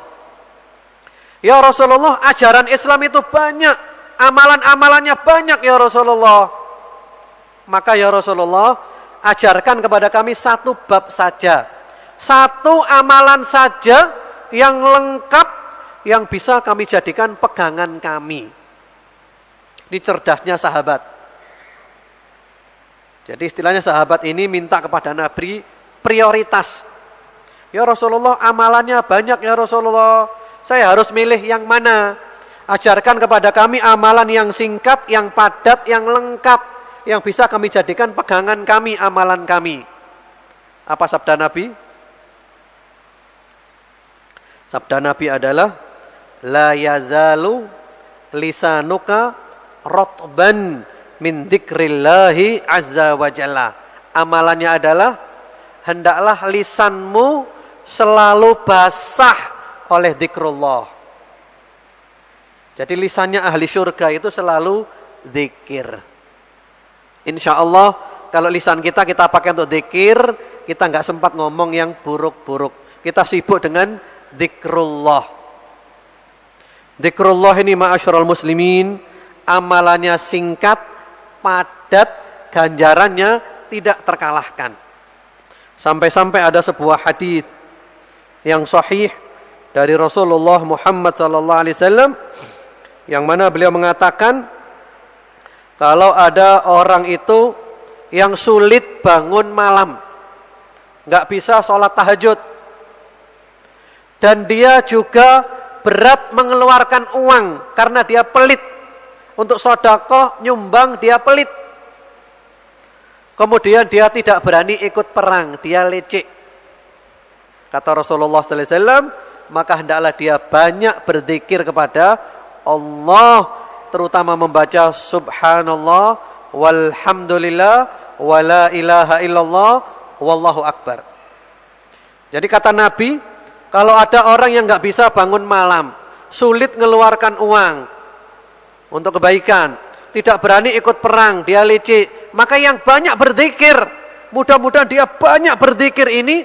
Ya Rasulullah, ajaran Islam itu banyak, amalan-amalannya banyak ya Rasulullah. Maka ya Rasulullah, ajarkan kepada kami satu bab saja, satu amalan saja yang lengkap, yang bisa kami jadikan pegangan kami. Ini cerdasnya sahabat. Jadi istilahnya sahabat ini minta kepada Nabi prioritas. Ya Rasulullah, amalannya banyak ya Rasulullah. Saya harus milih yang mana? Ajarkan kepada kami amalan yang singkat, yang padat, yang lengkap, yang bisa kami jadikan pegangan kami, amalan kami. Apa sabda Nabi? Sabda Nabi adalah, la yazalu lisanuka rotban min dzikrillahi azza wa jalla. Amalannya adalah hendaklah lisanmu selalu basah oleh zikrullah. Jadi lisannya ahli syurga itu selalu zikir. Insya Allah kalau lisan kita pakai untuk zikir, kita nggak sempat ngomong yang buruk-buruk. Kita sibuk dengan zikrullah. Zikrullah ini ma'asyiral muslimin, amalannya singkat, padat, ganjarannya tidak terkalahkan. Sampai-sampai ada sebuah hadis yang sahih dari Rasulullah Muhammad SAW, yang mana beliau mengatakan, kalau ada orang itu yang sulit bangun malam, nggak bisa sholat tahajud, dan dia juga berat mengeluarkan uang karena dia pelit. Untuk sedekah, nyumbang, dia pelit. Kemudian dia tidak berani ikut perang, dia lecek. Kata Rasulullah SAW, maka hendaklah dia banyak berzikir kepada Allah, terutama membaca subhanallah, walhamdulillah, wa la ilaha illallah wallahu akbar. Jadi kata Nabi, kalau ada orang yang nggak bisa bangun malam, sulit mengeluarkan uang untuk kebaikan, tidak berani ikut perang, dia licik, maka yang banyak berzikir, mudah-mudahan dia banyak berzikir ini,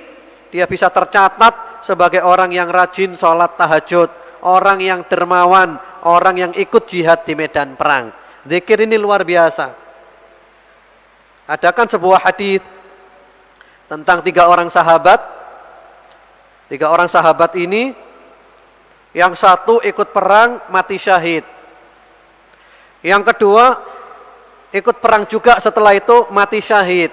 dia bisa tercatat sebagai orang yang rajin sholat tahajud, orang yang dermawan, orang yang ikut jihad di medan perang. Zikir ini luar biasa. Adakan sebuah hadis tentang 3 orang sahabat. 3 orang sahabat ini, yang satu ikut perang mati syahid. Yang kedua ikut perang juga setelah itu mati syahid.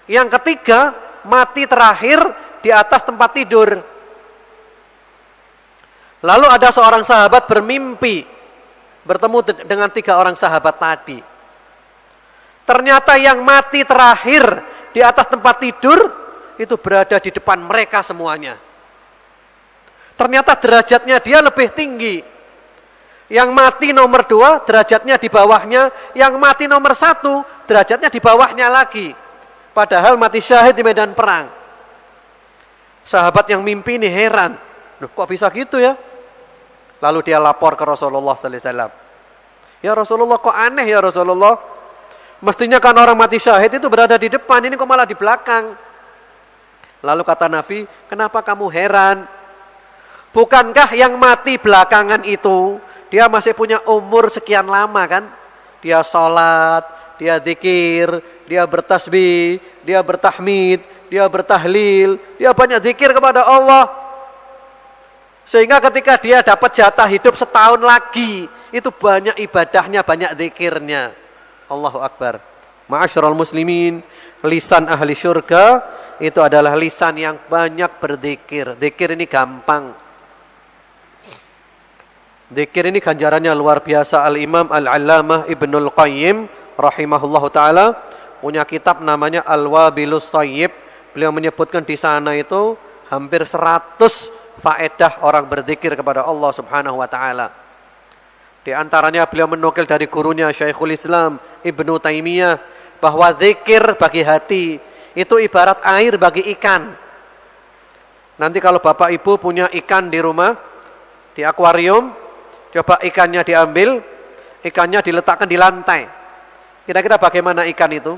Yang ketiga mati terakhir di atas tempat tidur. Lalu ada seorang sahabat bermimpi bertemu dengan 3 orang sahabat tadi. Ternyata yang mati terakhir di atas tempat tidur itu berada di depan mereka semuanya. Ternyata derajatnya dia lebih tinggi. Yang mati nomor 2 derajatnya di bawahnya, yang mati nomor 1 derajatnya di bawahnya lagi. Padahal mati syahid di medan perang. Sahabat yang mimpi ini heran, loh, kok bisa gitu ya? Lalu dia lapor ke Rasulullah sallallahu alaihi wasallam. Ya Rasulullah, kok aneh ya Rasulullah? Mestinya kan orang mati syahid itu berada di depan, ini kok malah di belakang. Lalu kata Nabi, kenapa kamu heran? Bukankah yang mati belakangan itu, dia masih punya umur sekian lama kan? Dia sholat, dia zikir, dia bertasbih, dia bertahmid, dia bertahlil, dia banyak zikir kepada Allah. Sehingga ketika dia dapat jatah hidup setahun lagi, itu banyak ibadahnya, banyak zikirnya. Allahu Akbar. Ma'asyiral muslimin, lisan ahli syurga itu adalah lisan yang banyak berzikir. Zikir ini gampang. Zikir ini ganjarannya luar biasa. Al-Imam Al-Allamah Ibnul Qayyim rahimahullahu taala punya kitab namanya Al-Wabilus Thayyib. Beliau menyebutkan di sana itu hampir 100 faedah orang berzikir kepada Allah Subhanahu wa taala. Di antaranya beliau menukil dari gurunya Syekhul Islam Ibnu Taimiyah bahwa zikir bagi hati itu ibarat air bagi ikan. Nanti kalau Bapak Ibu punya ikan di rumah, di akuarium, coba ikannya diambil, ikannya diletakkan di lantai. Kira-kira bagaimana ikan itu?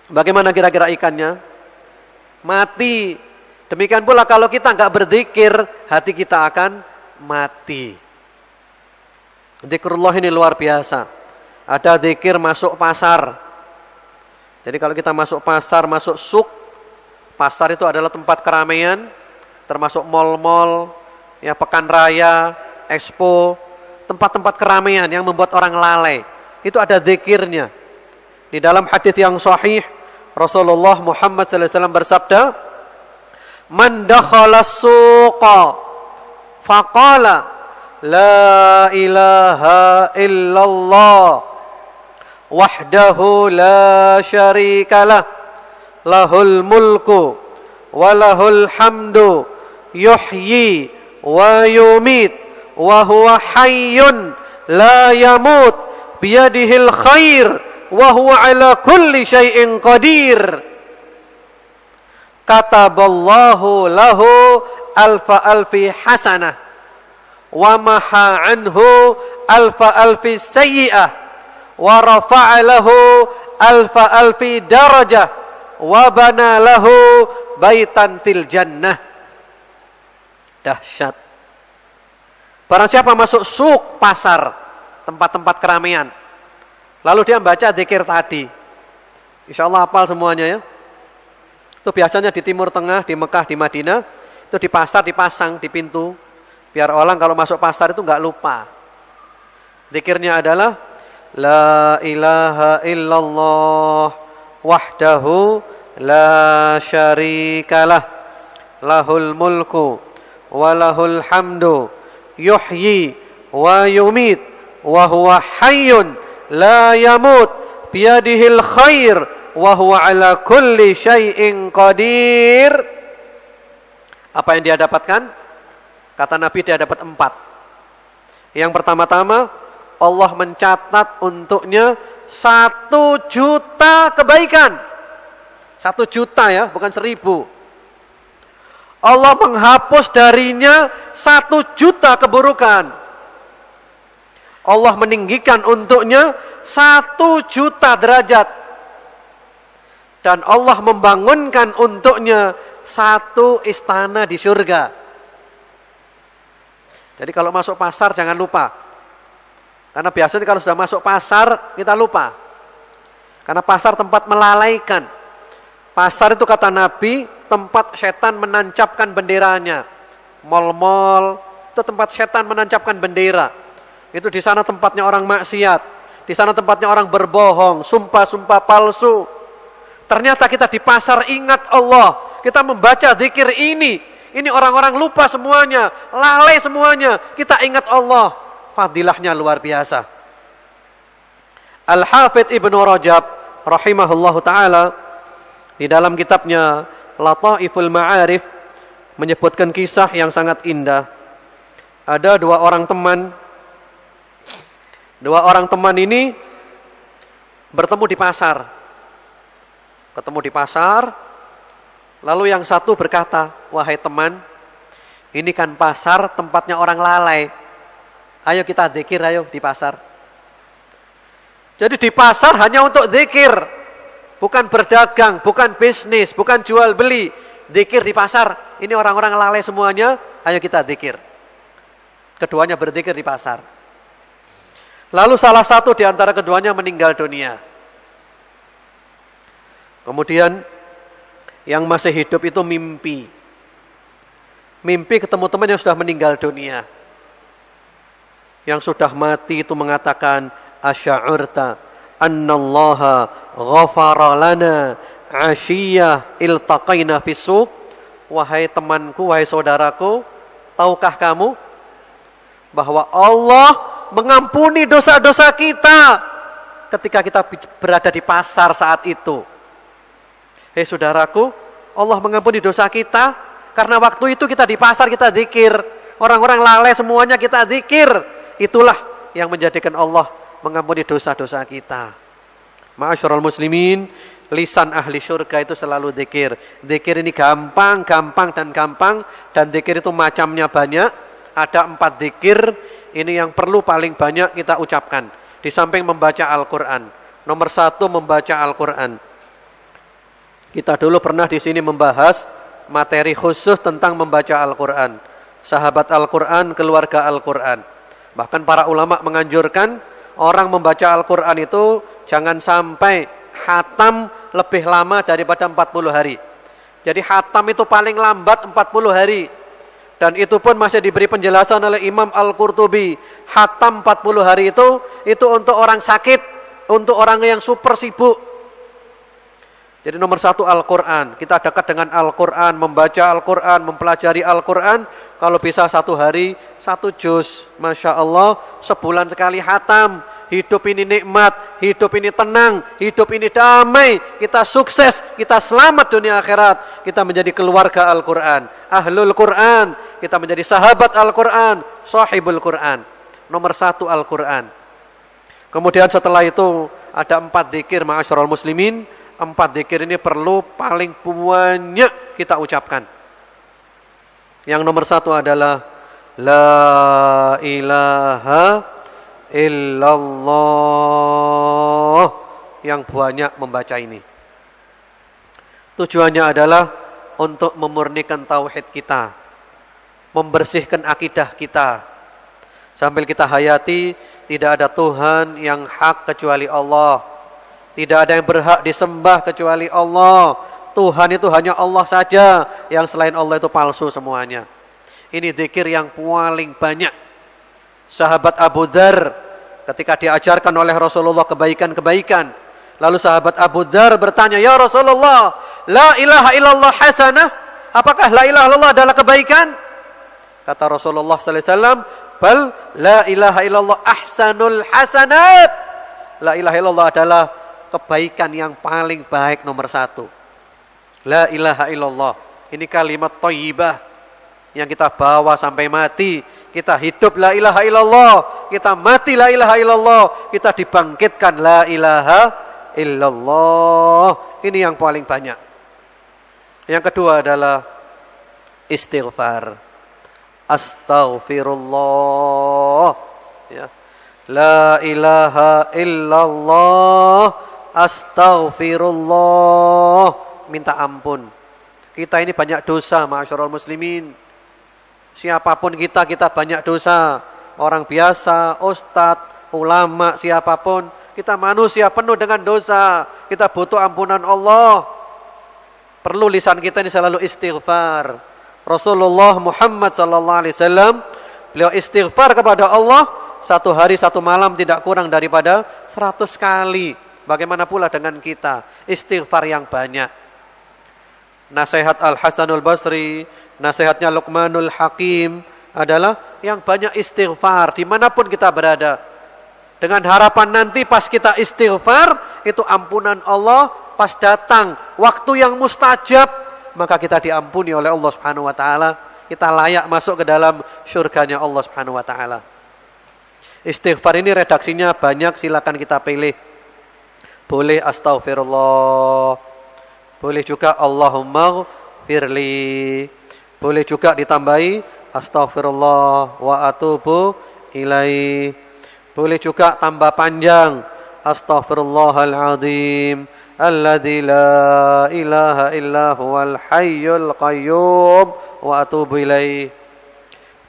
Bagaimana kira-kira ikannya? Mati. Demikian pula kalau kita enggak berzikir, hati kita akan mati. Zikrullah ini luar biasa. Ada zikir masuk pasar. Jadi kalau kita masuk pasar, masuk suk, pasar itu adalah tempat keramaian, termasuk mal-mal, ya pekan raya, expo, tempat-tempat keramaian yang membuat orang lalai. Itu ada zikirnya. Di dalam hadis yang sahih, Rasulullah Muhammad sallallahu alaihi wasallam bersabda, "Man dakhala as-suqa faqala la ilaha illallah wahdahu la syarikalah lahul mulku wa lahul hamdu yuhyi wa yumit wa huwa hayyun la yamut biyadihil khair wa huwa ala kulli syai'in qadir kataballahu lahu alfa alfi hasanah wa maha anhu alfa alfi sayyi'ah wa rafa'a lahu alfa alfi darajah wa bana lahu baitan fil jannah." Dahsyat. Barang siapa masuk suk, pasar, tempat-tempat keramaian, lalu dia baca zikir tadi, insyaallah hafal semuanya ya. Itu biasanya di Timur Tengah, di Mekah, di Madinah, itu di pasar dipasang di pintu, biar orang kalau masuk pasar itu enggak lupa. Zikirnya adalah la ilaha illallah wahdahu la syarikalah lahul mulku wa lahul hamdu yuhyi wa yumit wa huwa hayyun la yamut biyadihil khair wa huwa ala kulli syai'in qadir. Apa yang dia dapatkan? Kata Nabi dia dapat 4. Yang pertama-tama, Allah mencatat untuknya 1 juta kebaikan. 1 juta ya, bukan 1000. Allah menghapus darinya 1 juta keburukan. Allah meninggikan untuknya 1 juta derajat. Dan Allah membangunkan untuknya 1 istana di surga. Jadi kalau masuk pasar jangan lupa. Karena biasanya kalau sudah masuk pasar kita lupa. Karena pasar tempat melalaikan. Pasar itu kata Nabi tempat setan menancapkan benderanya. Mal-mal itu tempat setan menancapkan bendera. Itu di sana tempatnya orang maksiat. Di sana tempatnya orang berbohong, sumpah-sumpah palsu. Ternyata kita di pasar ingat Allah. Kita membaca zikir ini. Ini orang-orang lupa semuanya, lalai semuanya. Kita ingat Allah. Fadilahnya luar biasa. Al-Hafidh Ibnu Rajab rahimahullahu taala di dalam kitabnya Lataiful Ma'arif menyebutkan kisah yang sangat indah. Ada 2 orang teman. 2 orang teman ini bertemu di pasar. Ketemu di pasar, lalu yang satu berkata, "Wahai teman, ini kan pasar tempatnya orang lalai. Ayo kita zikir ayo di pasar." Jadi di pasar hanya untuk zikir. Bukan berdagang, bukan bisnis, bukan jual beli. Zikir di pasar. Ini orang-orang lalai semuanya, ayo kita zikir. Keduanya berzikir di pasar. Lalu salah satu di antara keduanya meninggal dunia. Kemudian yang masih hidup itu mimpi. Mimpi ketemu teman yang sudah meninggal dunia. Yang sudah mati itu mengatakan, "Asy'arta annallaha ghafara lana 'ashiyah iltaqaina fis-suq." Wahai temanku, wahai saudaraku, tahukah kamu bahwa Allah mengampuni dosa-dosa kita ketika kita berada di pasar saat itu. Hei saudaraku, Allah mengampuni dosa kita karena waktu itu kita di pasar, kita zikir. Orang-orang lalai semuanya kita zikir. Itulah yang menjadikan Allah mengampuni dosa-dosa kita. Ma'asyiral muslimin, lisan ahli syurga itu selalu zikir. Zikir ini gampang dan zikir itu macamnya banyak. Ada 4 zikir ini yang perlu paling banyak kita ucapkan. Di samping membaca Al-Quran. Nomor 1 membaca Al-Quran. Kita dulu pernah di sini membahas materi khusus tentang membaca Al-Quran. Sahabat Al-Quran, keluarga Al-Quran. Bahkan para ulama menganjurkan orang membaca Al-Quran itu jangan sampai khatam lebih lama daripada 40 hari. Jadi khatam itu paling lambat 40 hari. Dan itu pun masih diberi penjelasan oleh Imam Al-Qurtubi. Khatam 40 hari itu untuk orang sakit, untuk orang yang super sibuk. Jadi nomor 1 Al-Quran. Kita dekat dengan Al-Quran, membaca Al-Quran, mempelajari Al-Quran. Kalau bisa 1 hari 1 juz. Masya Allah, sebulan sekali khatam. Hidup ini nikmat, hidup ini tenang, hidup ini damai. Kita sukses, kita selamat dunia akhirat. Kita menjadi keluarga Al-Quran, Ahlul Quran. Kita menjadi sahabat Al-Quran, Sahibul Quran. Nomor 1 Al-Quran. Kemudian setelah itu ada 4 zikir ma'asyiral muslimin. 4 zikir ini perlu paling banyak kita ucapkan. Yang nomor 1 adalah La ilaha illallah. Yang banyak membaca ini. Tujuannya adalah untuk memurnikan tauhid kita, membersihkan akidah kita. Sambil kita hayati, tidak ada Tuhan yang hak kecuali Allah. Tidak ada yang berhak disembah kecuali Allah. Tuhan itu hanya Allah saja. Yang selain Allah itu palsu semuanya. Ini zikir yang paling banyak. Sahabat Abu Dzar ketika diajarkan oleh Rasulullah kebaikan-kebaikan. Lalu sahabat Abu Dzar bertanya, "Ya Rasulullah, la ilaha illallah hasanah? Apakah la ilaha illallah adalah kebaikan?" Kata Rasulullah sallallahu alaihi wasallam, "Bal la ilaha illallah ahsanul hasanat." La ilaha illallah adalah kebaikan yang paling baik nomor 1. La ilaha illallah. Ini kalimat thayyibah. yang kita bawa sampai mati. Kita hidup la ilaha illallah, kita mati la ilaha illallah, kita dibangkitkan la ilaha illallah. Ini yang paling banyak. Yang kedua adalah istighfar. Astaghfirullah. Ya. La ilaha illallah. Astaghfirullah. Minta ampun. Kita ini banyak dosa, ma'asyiral muslimin. Siapapun kita banyak dosa. Orang biasa, ustadz, ulama, siapapun. Kita manusia penuh dengan dosa. Kita butuh ampunan Allah. Perlu lisan kita ini selalu istighfar. Rasulullah Muhammad SAW, beliau istighfar kepada Allah. Satu hari satu malam tidak kurang daripada 100 kali. Bagaimana pula dengan kita? Istighfar yang banyak. Nasihat Al-Hasanul Basri, nasihatnya Luqmanul Hakim adalah yang banyak istighfar dimanapun kita berada. Dengan harapan nanti pas kita istighfar, itu ampunan Allah pas datang. Waktu yang mustajab, maka kita diampuni oleh Allah Subhanahu wa taala. Kita layak masuk ke dalam surganya Allah Subhanahu wa taala. Istighfar ini redaksinya banyak, silakan kita pilih. Boleh astaghfirullah, boleh juga Allahumma firli, boleh juga ditambahi astaghfirullah wa atubu ilaihi, boleh juga tambah panjang astaghfirullahaladzim alladzi la ilaha illa huwal hayyul qayyum wa atubu ilaihi.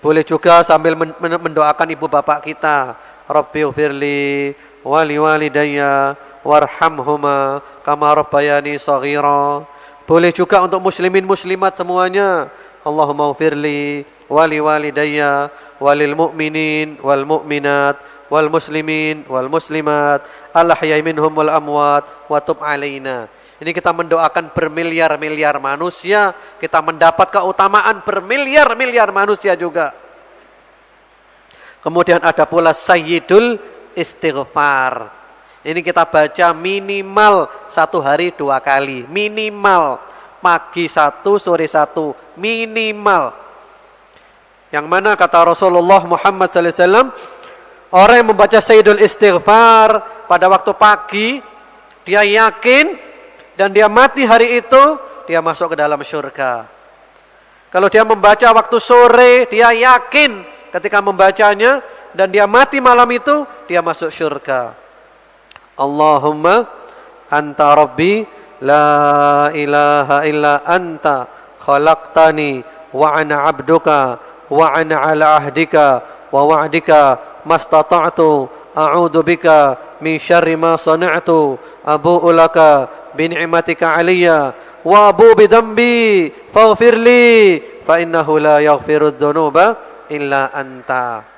Boleh juga sambil mendoakan ibu bapak kita, Rabbighfirli wa liwalidayya warhamhuma kama rabbayani shaghira. Boleh juga untuk muslimin muslimat semuanya, Allahumma ghfirli wa liwalidayya walil mu'minin wal mu'minat wal muslimin wal muslimat al-ahya'i minhum wal amwat wa tub alaina. Ini kita mendoakan bermiliar-miliar manusia, kita mendapat keutamaan bermiliar-miliar manusia juga. Kemudian ada pula sayyidul istighfar. Ini kita baca minimal 1 hari 2 kali. Minimal. Pagi 1, sore 1. Minimal. Yang mana kata Rasulullah Muhammad SAW, orang yang membaca sayyidul istighfar pada waktu pagi, dia yakin dan dia mati hari itu, dia masuk ke dalam surga. Kalau dia membaca waktu sore, dia yakin ketika membacanya, dan dia mati malam itu, dia masuk surga. Allahumma anta rabbi la ilaha illa anta khalaqtani wa ana abduka wa ana ala ahdika wa wa'dika mastata'tu a'udzu bika min syarri ma sana'tu abu'u laka bi ni'matika 'alayya wa abu bi dhanbi faghfirli fa innahu la yaghfiru dzunuba illa anta.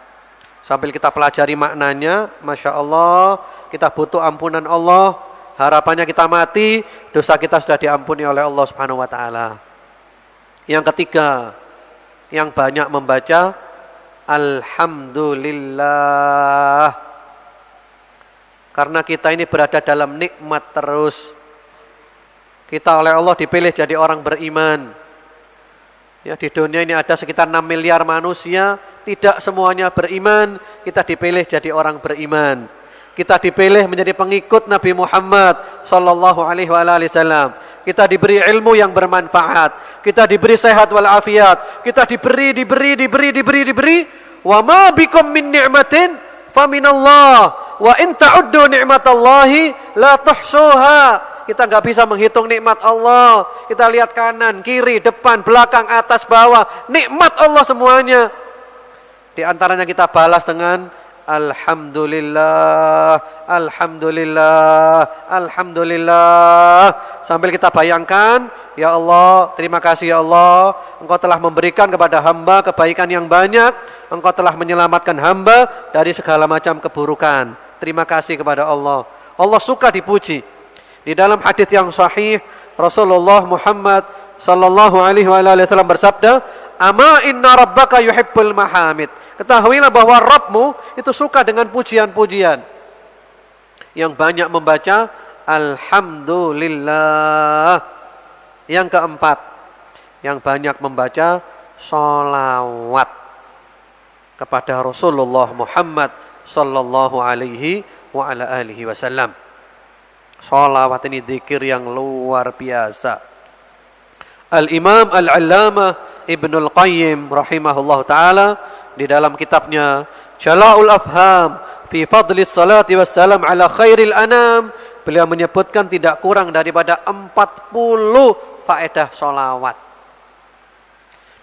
Sambil kita pelajari maknanya, Masya Allah, kita butuh ampunan Allah. Harapannya kita mati, dosa kita sudah diampuni oleh Allah Subhanahu wa taala. Yang ketiga, yang banyak membaca alhamdulillah. Karena kita ini berada dalam nikmat terus. Kita oleh Allah dipilih jadi orang beriman. Ya, di dunia ini ada sekitar 6 miliar manusia, tidak semuanya beriman, kita dipilih jadi orang beriman. Kita dipilih menjadi pengikut Nabi Muhammad sallallahu alaihi wasallam. Kita diberi ilmu yang bermanfaat, kita diberi sehat wal afiat, kita diberi. Wa ma bikum min ni'matin fa minallah, wa in ta'uddu ni'matallahi la tuhsuha. Kita enggak bisa menghitung nikmat Allah. Kita lihat kanan, kiri, depan, belakang, atas, bawah, nikmat Allah semuanya. Di antaranya kita balas dengan alhamdulillah, alhamdulillah, alhamdulillah. Sambil kita bayangkan, ya Allah, terima kasih ya Allah, Engkau telah memberikan kepada hamba kebaikan yang banyak, Engkau telah menyelamatkan hamba dari segala macam keburukan. Terima kasih kepada Allah. Allah suka dipuji. Di dalam hadis yang sahih, Rasulullah Muhammad sallallahu alaihi wasallam bersabda, "Ama inna rabbaka yuhibbul mahamid." Ketahuilah bahwa Rabbmu itu suka dengan pujian-pujian. Yang banyak membaca alhamdulillah. Yang keempat, yang banyak membaca sholawat kepada Rasulullah Muhammad sallallahu alaihi wa ala alihi wasallam. Sholawat ini zikir yang luar biasa. Al-Imam Al-Allamah Ibnul Qayyim rahimahullah ta'ala di dalam kitabnya Jala'ul Afham fi fadlis salati wassalam ala khairil anam, beliau menyebutkan tidak kurang daripada 40 faedah sholawat.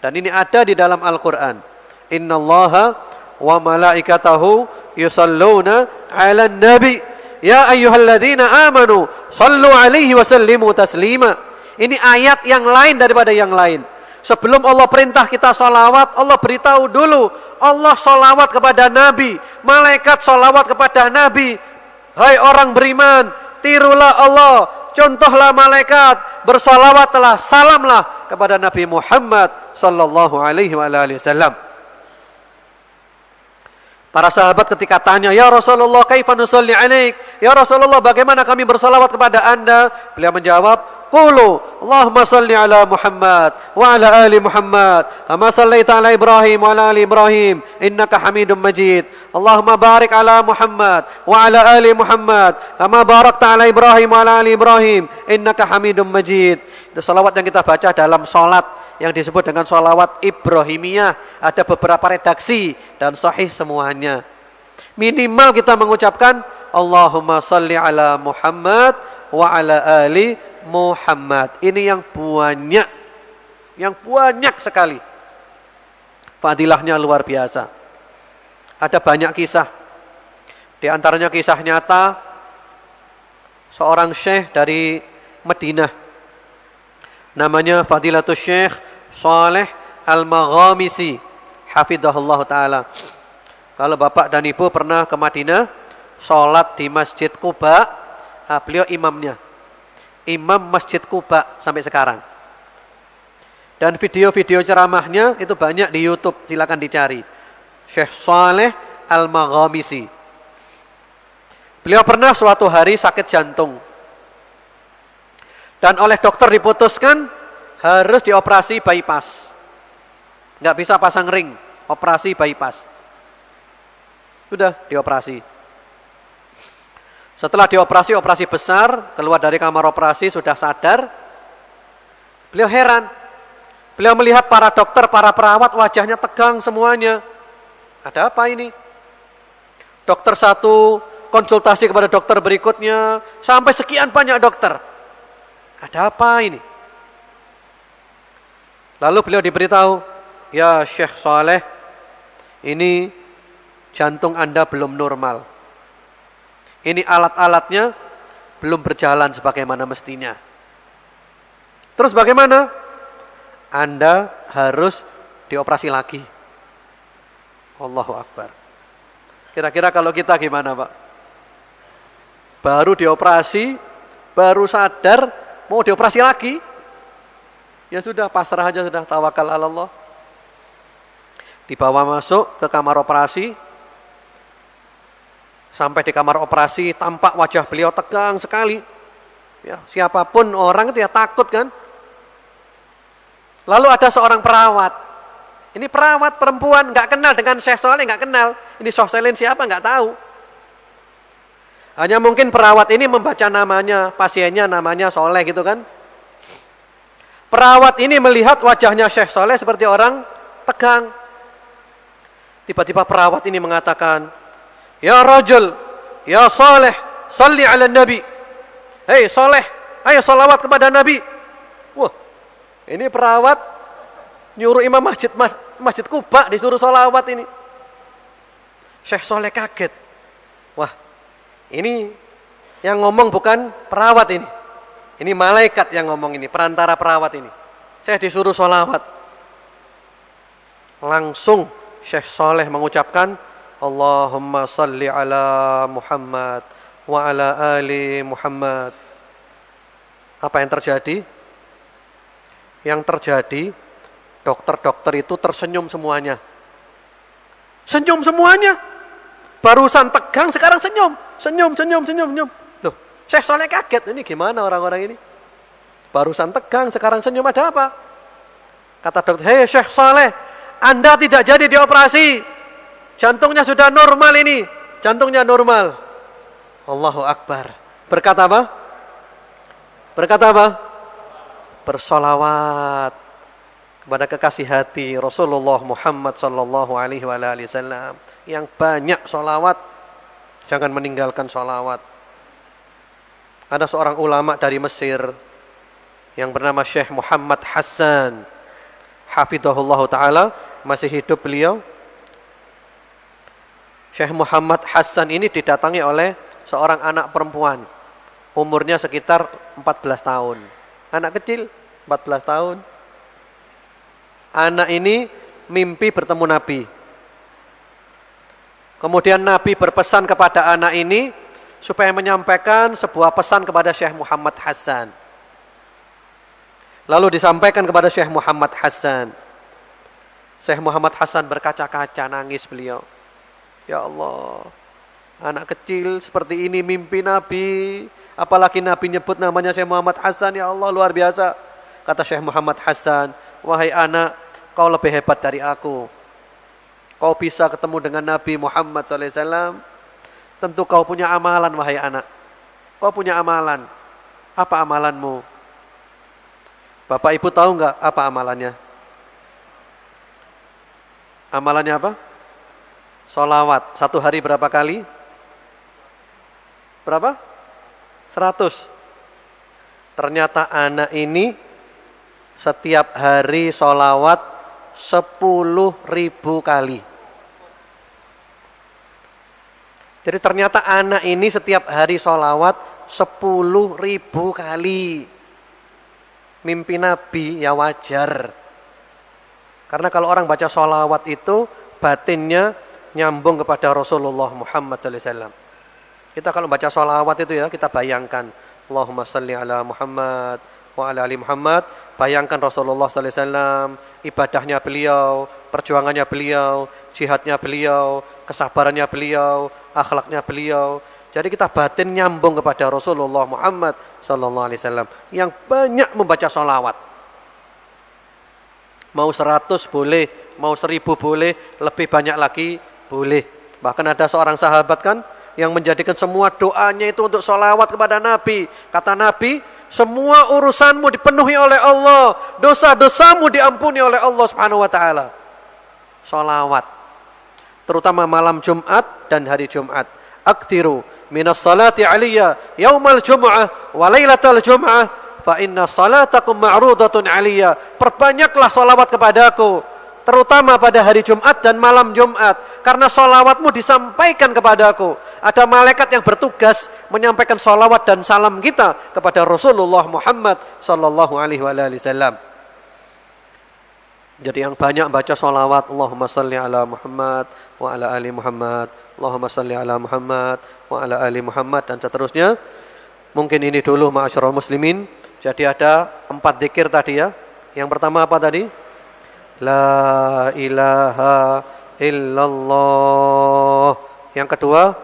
Dan ini ada di dalam Al-Quran. Innallaha wa malaikatahu yusalluna ala nabi ya ayyuhalladzina amanu sallu alaihi wa sallimu taslima. Ini ayat yang lain daripada yang lain. Sebelum Allah perintah kita sholawat, Allah beritahu dulu. Allah sholawat kepada Nabi. Malaikat sholawat kepada Nabi. Hai orang beriman, tirulah Allah. Contohlah malaikat. Bersolawatlah, salamlah kepada Nabi Muhammad sallallahu alaihi wasallam. Para sahabat ketika tanya, ya Rasulullah, kaifa nusalli alaik? Ya Rasulullah, bagaimana kami bersalawat kepada anda? Beliau menjawab, qulu Allahumma salli ala Muhammad wa ala ali Muhammad kama sallaita ala Ibrahim wa ala ali Ibrahim innaka Hamidum Majid. Allahumma barik ala Muhammad wa ala ali Muhammad kama barakta ala Ibrahim wa ala ali Ibrahim innaka Hamidum Majid. Itu salawat yang kita baca dalam salat yang disebut dengan salawat Ibrahimiyah. Ada beberapa redaksi dan sahih semuanya. Minimal kita mengucapkan Allahumma salli ala Muhammad wa ala ali Muhammad. Ini yang banyak sekali. Fadilahnya luar biasa. Ada banyak kisah. Di antaranya kisah nyata seorang syekh dari Madinah. Namanya Fadilatul Syekh Saleh Al-Maghamisi, hafizahullah taala. Kalau Bapak dan Ibu pernah ke Madinah, sholat di Masjid Quba, beliau imamnya. Imam Masjid Quba sampai sekarang. Dan video-video ceramahnya itu banyak di YouTube, silakan dicari. Syekh Saleh Al-Maghamisi. Beliau pernah suatu hari sakit jantung. Dan oleh dokter diputuskan harus dioperasi bypass. Nggak bisa pasang ring, operasi bypass. Sudah dioperasi. Setelah dioperasi, operasi besar, keluar dari kamar operasi sudah sadar. Beliau heran. Beliau melihat para dokter, para perawat wajahnya tegang semuanya. Ada apa ini? Dokter satu konsultasi kepada dokter berikutnya, sampai sekian banyak dokter. Ada apa ini? Lalu beliau diberitahu, ya Syekh Saleh, ini jantung Anda belum normal. Ini alat-alatnya belum berjalan sebagaimana mestinya. Terus bagaimana? Anda harus dioperasi lagi. Allahu Akbar. Kira-kira kalau kita gimana, Pak? Baru dioperasi, baru sadar, mau dioperasi lagi? Ya sudah, pasrah aja sudah, tawakal ala Allah. Dibawa masuk ke kamar operasi. Sampai di kamar operasi, tampak wajah beliau tegang sekali. Ya, siapapun orang itu ya takut kan. Lalu ada seorang perawat. Ini perawat perempuan, nggak kenal dengan Syekh Saleh, nggak kenal. Ini Syekh Saleh siapa nggak tahu. Hanya mungkin perawat ini membaca namanya, pasiennya namanya Saleh gitu kan. Perawat ini melihat wajahnya Syekh Saleh seperti orang tegang. Tiba-tiba perawat ini mengatakan, ya rajul, ya Saleh, salli ala Nabi. Hei Saleh, ayo salawat kepada Nabi. Wah, ini perawat nyuruh imam masjid Quba disuruh salawat ini. Syekh Saleh kaget. Wah, ini yang ngomong bukan perawat ini. Ini malaikat yang ngomong ini, perantara perawat ini. Saya disuruh salawat. Langsung Syekh Saleh mengucapkan, Allahumma salli ala Muhammad wa ala ali Muhammad. Apa yang terjadi? Yang terjadi, dokter-dokter itu tersenyum semuanya. Senyum semuanya. Barusan tegang, sekarang senyum. Senyum. Loh, Syekh Saleh kaget. Ini gimana orang-orang ini? Barusan tegang, sekarang senyum, ada apa? Kata dokter, "Hei Syekh Saleh, Anda tidak jadi dioperasi. Jantungnya sudah normal ini. Jantungnya normal." Allahu Akbar. Berkata apa? Berkata apa? Bersolawat kepada kekasih hati Rasulullah Muhammad sallallahu alaihi wasallam. Yang banyak solawat, jangan meninggalkan solawat. Ada seorang ulama dari Mesir yang bernama Syekh Muhammad Hassan, hafidhahullah ta'ala, masih hidup beliau. Syekh Muhammad Hassan ini didatangi oleh seorang anak perempuan, umurnya sekitar 14 tahun. Anak kecil, 14 tahun. Anak ini mimpi bertemu Nabi. Kemudian Nabi berpesan kepada anak ini supaya menyampaikan sebuah pesan kepada Syekh Muhammad Hassan. Lalu disampaikan kepada Syekh Muhammad Hassan. Syekh Muhammad Hassan berkaca-kaca, nangis beliau. Ya Allah, anak kecil seperti ini mimpi Nabi, apalagi Nabi nyebut namanya Syekh Muhammad Hassan. Ya Allah, luar biasa. Kata Syekh Muhammad Hassan, "Wahai anak, kau lebih hebat dari aku. Kau bisa ketemu dengan Nabi Muhammad SAW. Tentu kau punya amalan, wahai anak. Kau punya amalan. Apa amalanmu?" Bapak Ibu tahu nggak apa amalannya? Amalannya apa? Sholawat. Satu hari berapa kali? Berapa? 100. Ternyata anak ini setiap hari sholawat 10.000 kali. Jadi ternyata anak ini setiap hari sholawat 10.000 kali. Mimpi Nabi ya wajar. Karena kalau orang baca sholawat itu batinnya nyambung kepada Rasulullah Muhammad SAW. Kita kalau baca sholawat itu ya, kita bayangkan Allahumma salli ala Muhammad wa ala ali Muhammad. Bayangkan Rasulullah SAW, ibadahnya beliau, perjuangannya beliau, jihadnya beliau, kesabarannya beliau, akhlaknya beliau. Jadi kita batin nyambung kepada Rasulullah Muhammad SAW yang banyak membaca sholawat. Mau 100 boleh, mau 1000 boleh, lebih banyak lagi boleh. Bahkan ada seorang sahabat kan yang menjadikan semua doanya itu untuk sholawat kepada Nabi. Kata Nabi, semua urusanmu dipenuhi oleh Allah, dosa-dosamu diampuni oleh Allah Subhanahu wa taala. Sholawat. Terutama malam Jumat dan hari Jumat. Aktiru minas salati aliyya yaumal jum'ah wa lailatal jum'ah fa inna salatakum ma'rudatun aliyya. Perbanyaklah salawat kepadaku, terutama pada hari Jumat dan malam Jumat, karena salawatmu disampaikan kepadaku. Ada malaikat yang bertugas menyampaikan salawat dan salam kita kepada Rasulullah Muhammad sallallahu alaihi wasallam. Jadi yang banyak baca salawat, Allahumma salli ala Muhammad wa ala ali Muhammad, Allahumma salli ala Muhammad wa ala ali Muhammad, dan seterusnya. Mungkin ini dulu ma'asyiral muslimin. Jadi ada 4 zikir tadi ya. Yang pertama apa tadi? La ilaha illallah. Yang kedua,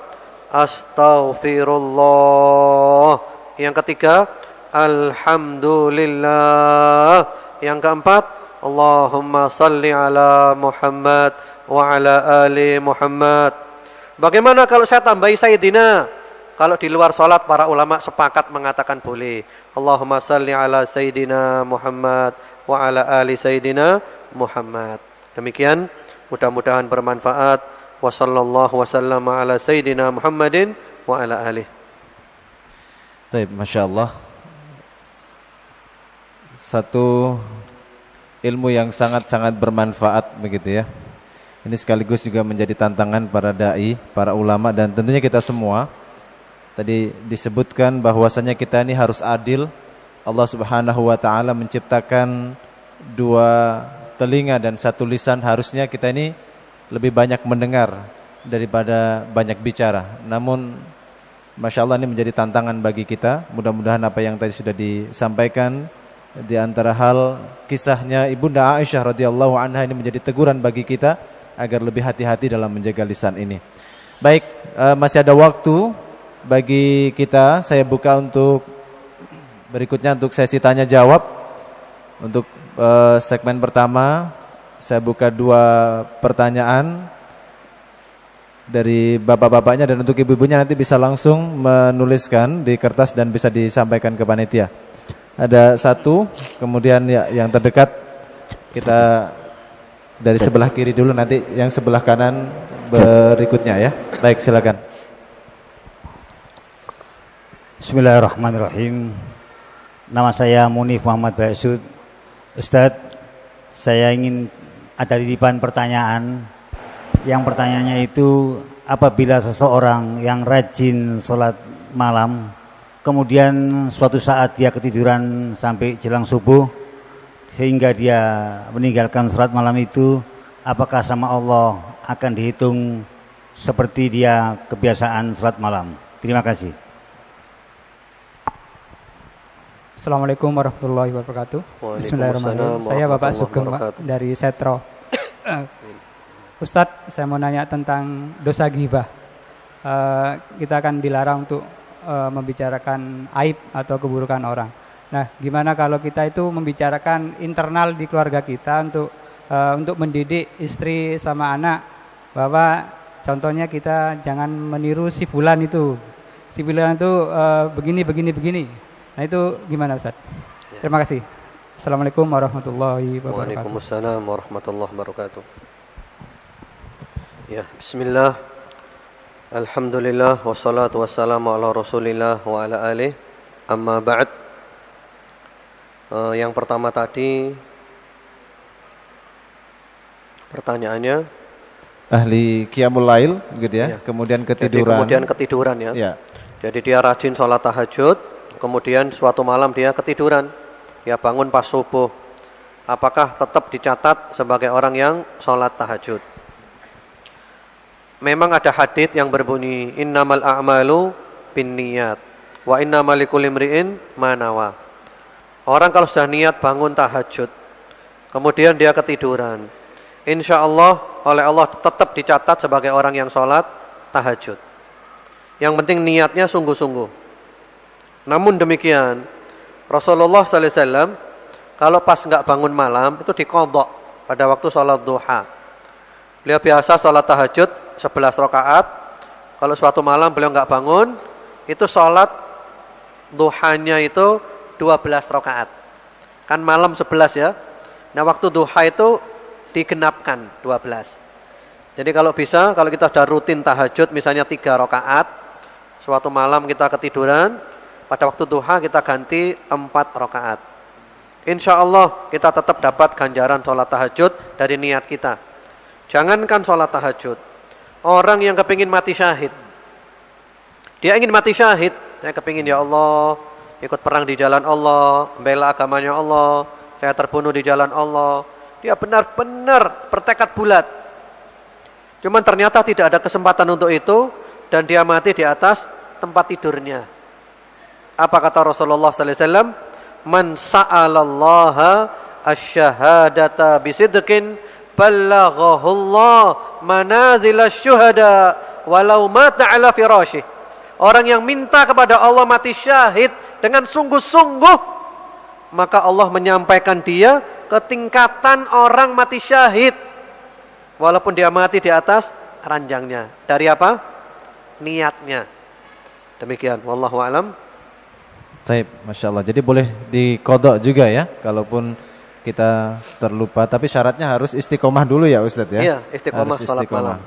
astaghfirullah. Yang ketiga, alhamdulillah. Yang keempat, Allahumma salli ala Muhammad wa ala ali Muhammad. Bagaimana kalau saya tambahi Sayyidina? Kalau di luar sholat para ulama sepakat mengatakan boleh. Allahumma salli ala Sayyidina Muhammad wa ala ali Sayyidina Muhammad. Demikian, mudah-mudahan bermanfaat. Wa sallallahu wasallam ala Sayyidina Muhammadin wa ala alihi. Baik, Masya Allah. Satu ilmu yang sangat-sangat bermanfaat begitu ya. Ini sekaligus juga menjadi tantangan para dai, para ulama, dan tentunya kita semua. Tadi disebutkan bahwasanya kita ini harus adil. Allah Subhanahu wa taala menciptakan 2 telinga dan 1 lisan. Harusnya kita ini lebih banyak mendengar daripada banyak bicara. Namun Masya Allah ini menjadi tantangan bagi kita. Mudah-mudahan apa yang tadi sudah disampaikan, di antara hal kisahnya Ibunda Aisyah radhiyallahu anha, ini menjadi teguran bagi kita agar lebih hati-hati dalam menjaga lisan ini. Baik, masih ada waktu bagi kita. Saya buka untuk berikutnya untuk sesi tanya jawab. Untuk segmen pertama saya buka 2 pertanyaan dari bapak-bapaknya, dan untuk ibu-ibunya nanti bisa langsung menuliskan di kertas dan bisa disampaikan ke panitia. Ada 1, kemudian ya, yang terdekat kita dari sebelah kiri dulu, nanti yang sebelah kanan berikutnya ya. Baik, silakan. Bismillahirrahmanirrahim. Nama saya Munif Muhammad Baisud. Ustadz, saya ingin ada titipan pertanyaan. Yang pertanyaannya itu, apabila seseorang yang rajin sholat malam, kemudian suatu saat dia ketiduran sampai jelang subuh, sehingga dia meninggalkan sholat malam itu, apakah sama Allah akan dihitung seperti dia kebiasaan sholat malam? Terima kasih. Assalamualaikum warahmatullahi wabarakatuh. Bismillahirrahmanirrahim. Saya Bapak Sugeng, Pak, dari Setro. Ustadz, saya mau nanya tentang dosa ghibah. Kita akan dilarang untuk membicarakan aib atau keburukan orang. Nah, gimana kalau kita itu membicarakan internal di keluarga kita untuk mendidik istri sama anak, bahwa contohnya kita jangan meniru si fulan itu. Si fulan itu begini. Nah, itu gimana, Ustadz? Terima kasih. Assalamualaikum warahmatullahi wabarakatuh. Waalaikumsalam warahmatullahi wabarakatuh. Ya, bismillah. Alhamdulillah wassalatu wassalamu ala Rasulillah wa ala alihi. Amma ba'd. Yang pertama tadi pertanyaannya Ahli qiyamul lail gitu ya, kemudian ketiduran. Jadi kemudian ketiduran ya. Ya. Jadi dia rajin sholat tahajud, kemudian suatu malam dia ketiduran. Dia bangun pas subuh. Apakah tetap dicatat sebagai orang yang sholat tahajud? Memang ada hadis yang berbunyi innamal a'malu binniyat wa innamal likulli imri'in ma nawa. Orang kalau sudah niat bangun tahajud, kemudian dia ketiduran, insyaallah oleh Allah tetap dicatat sebagai orang yang sholat tahajud. Yang penting niatnya sungguh-sungguh. Namun demikian, Rasulullah sallallahu alaihi wasallam kalau pas enggak bangun malam itu diqadha pada waktu sholat duha. Beliau biasa sholat tahajud 11 rakaat. Kalau suatu malam beliau enggak bangun, itu sholat duhanya itu 12 rakaat. Kan malam 11 ya. Nah, waktu duha itu digenapkan 12. Jadi kalau bisa, kalau kita sudah rutin tahajud misalnya 3 rakaat, suatu malam kita ketiduran, pada waktu duha kita ganti 4 rakaat. Insya Allah kita tetap dapat ganjaran sholat tahajud dari niat kita. Jangankan sholat tahajud, orang yang kepingin mati syahid, dia ingin mati syahid, saya kepingin ya Allah ikut perang di jalan Allah, membela agamanya Allah, saya terbunuh di jalan Allah. Dia benar-benar bertekad bulat. Cuman ternyata tidak ada kesempatan untuk itu, dan dia mati di atas tempat tidurnya. Apa kata Rasulullah sallallahu alaihi wasallam? Man sa'alallaha asy-syahadata bisidqin ballaghahu Allah manazil asy-syuhada walau mata ala firasyih. Orang yang minta kepada Allah mati syahid dengan sungguh-sungguh, maka Allah menyampaikan dia ke tingkatan orang mati syahid walaupun dia mati di atas ranjangnya. Dari apa? Niatnya. Demikian, wallahu a'lam. Taib, Masya Allah. Jadi boleh dikodok juga ya, kalaupun kita terlupa. Tapi syaratnya harus istiqomah dulu ya Ustadz ya. Iya, istiqomah sholat malam.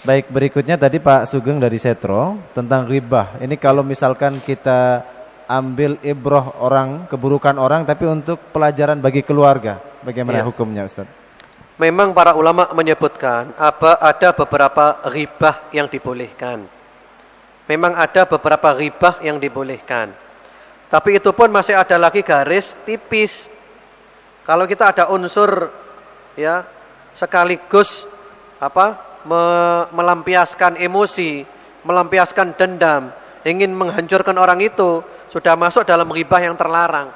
Baik, berikutnya tadi Pak Sugeng dari Setro tentang ribah. Ini kalau misalkan kita ambil ibroh orang, keburukan orang, tapi untuk pelajaran bagi keluarga, bagaimana hukumnya Ustadz? Memang para ulama menyebutkan ada beberapa ribah yang dibolehkan. Memang ada beberapa ribah yang dibolehkan. Tapi itu pun masih ada lagi garis tipis. Kalau kita ada unsur ya sekaligus melampiaskan emosi, melampiaskan dendam, ingin menghancurkan orang itu, sudah masuk dalam ribah yang terlarang.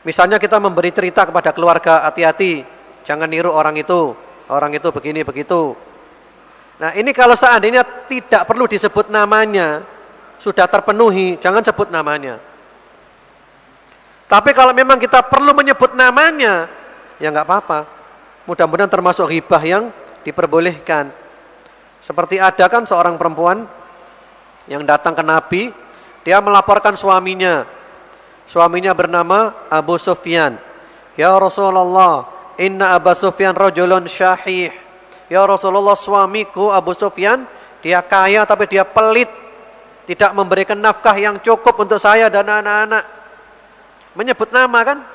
Misalnya kita memberi cerita kepada keluarga, hati-hati, jangan niru orang itu begini begitu. Nah, ini kalau seandainya tidak perlu disebut namanya, sudah terpenuhi, jangan sebut namanya. Tapi kalau memang kita perlu menyebut namanya, ya nggak apa-apa. Mudah-mudahan termasuk ghibah yang diperbolehkan. Seperti ada kan seorang perempuan yang datang ke Nabi, dia melaporkan suaminya. Suaminya bernama Abu Sufyan. Ya Rasulullah, inna Abu Sufyan rajulun syahih. Ya Rasulullah, suamiku Abu Sufyan, dia kaya tapi dia pelit. Tidak memberikan nafkah yang cukup untuk saya dan anak-anak. Menyebut nama kan?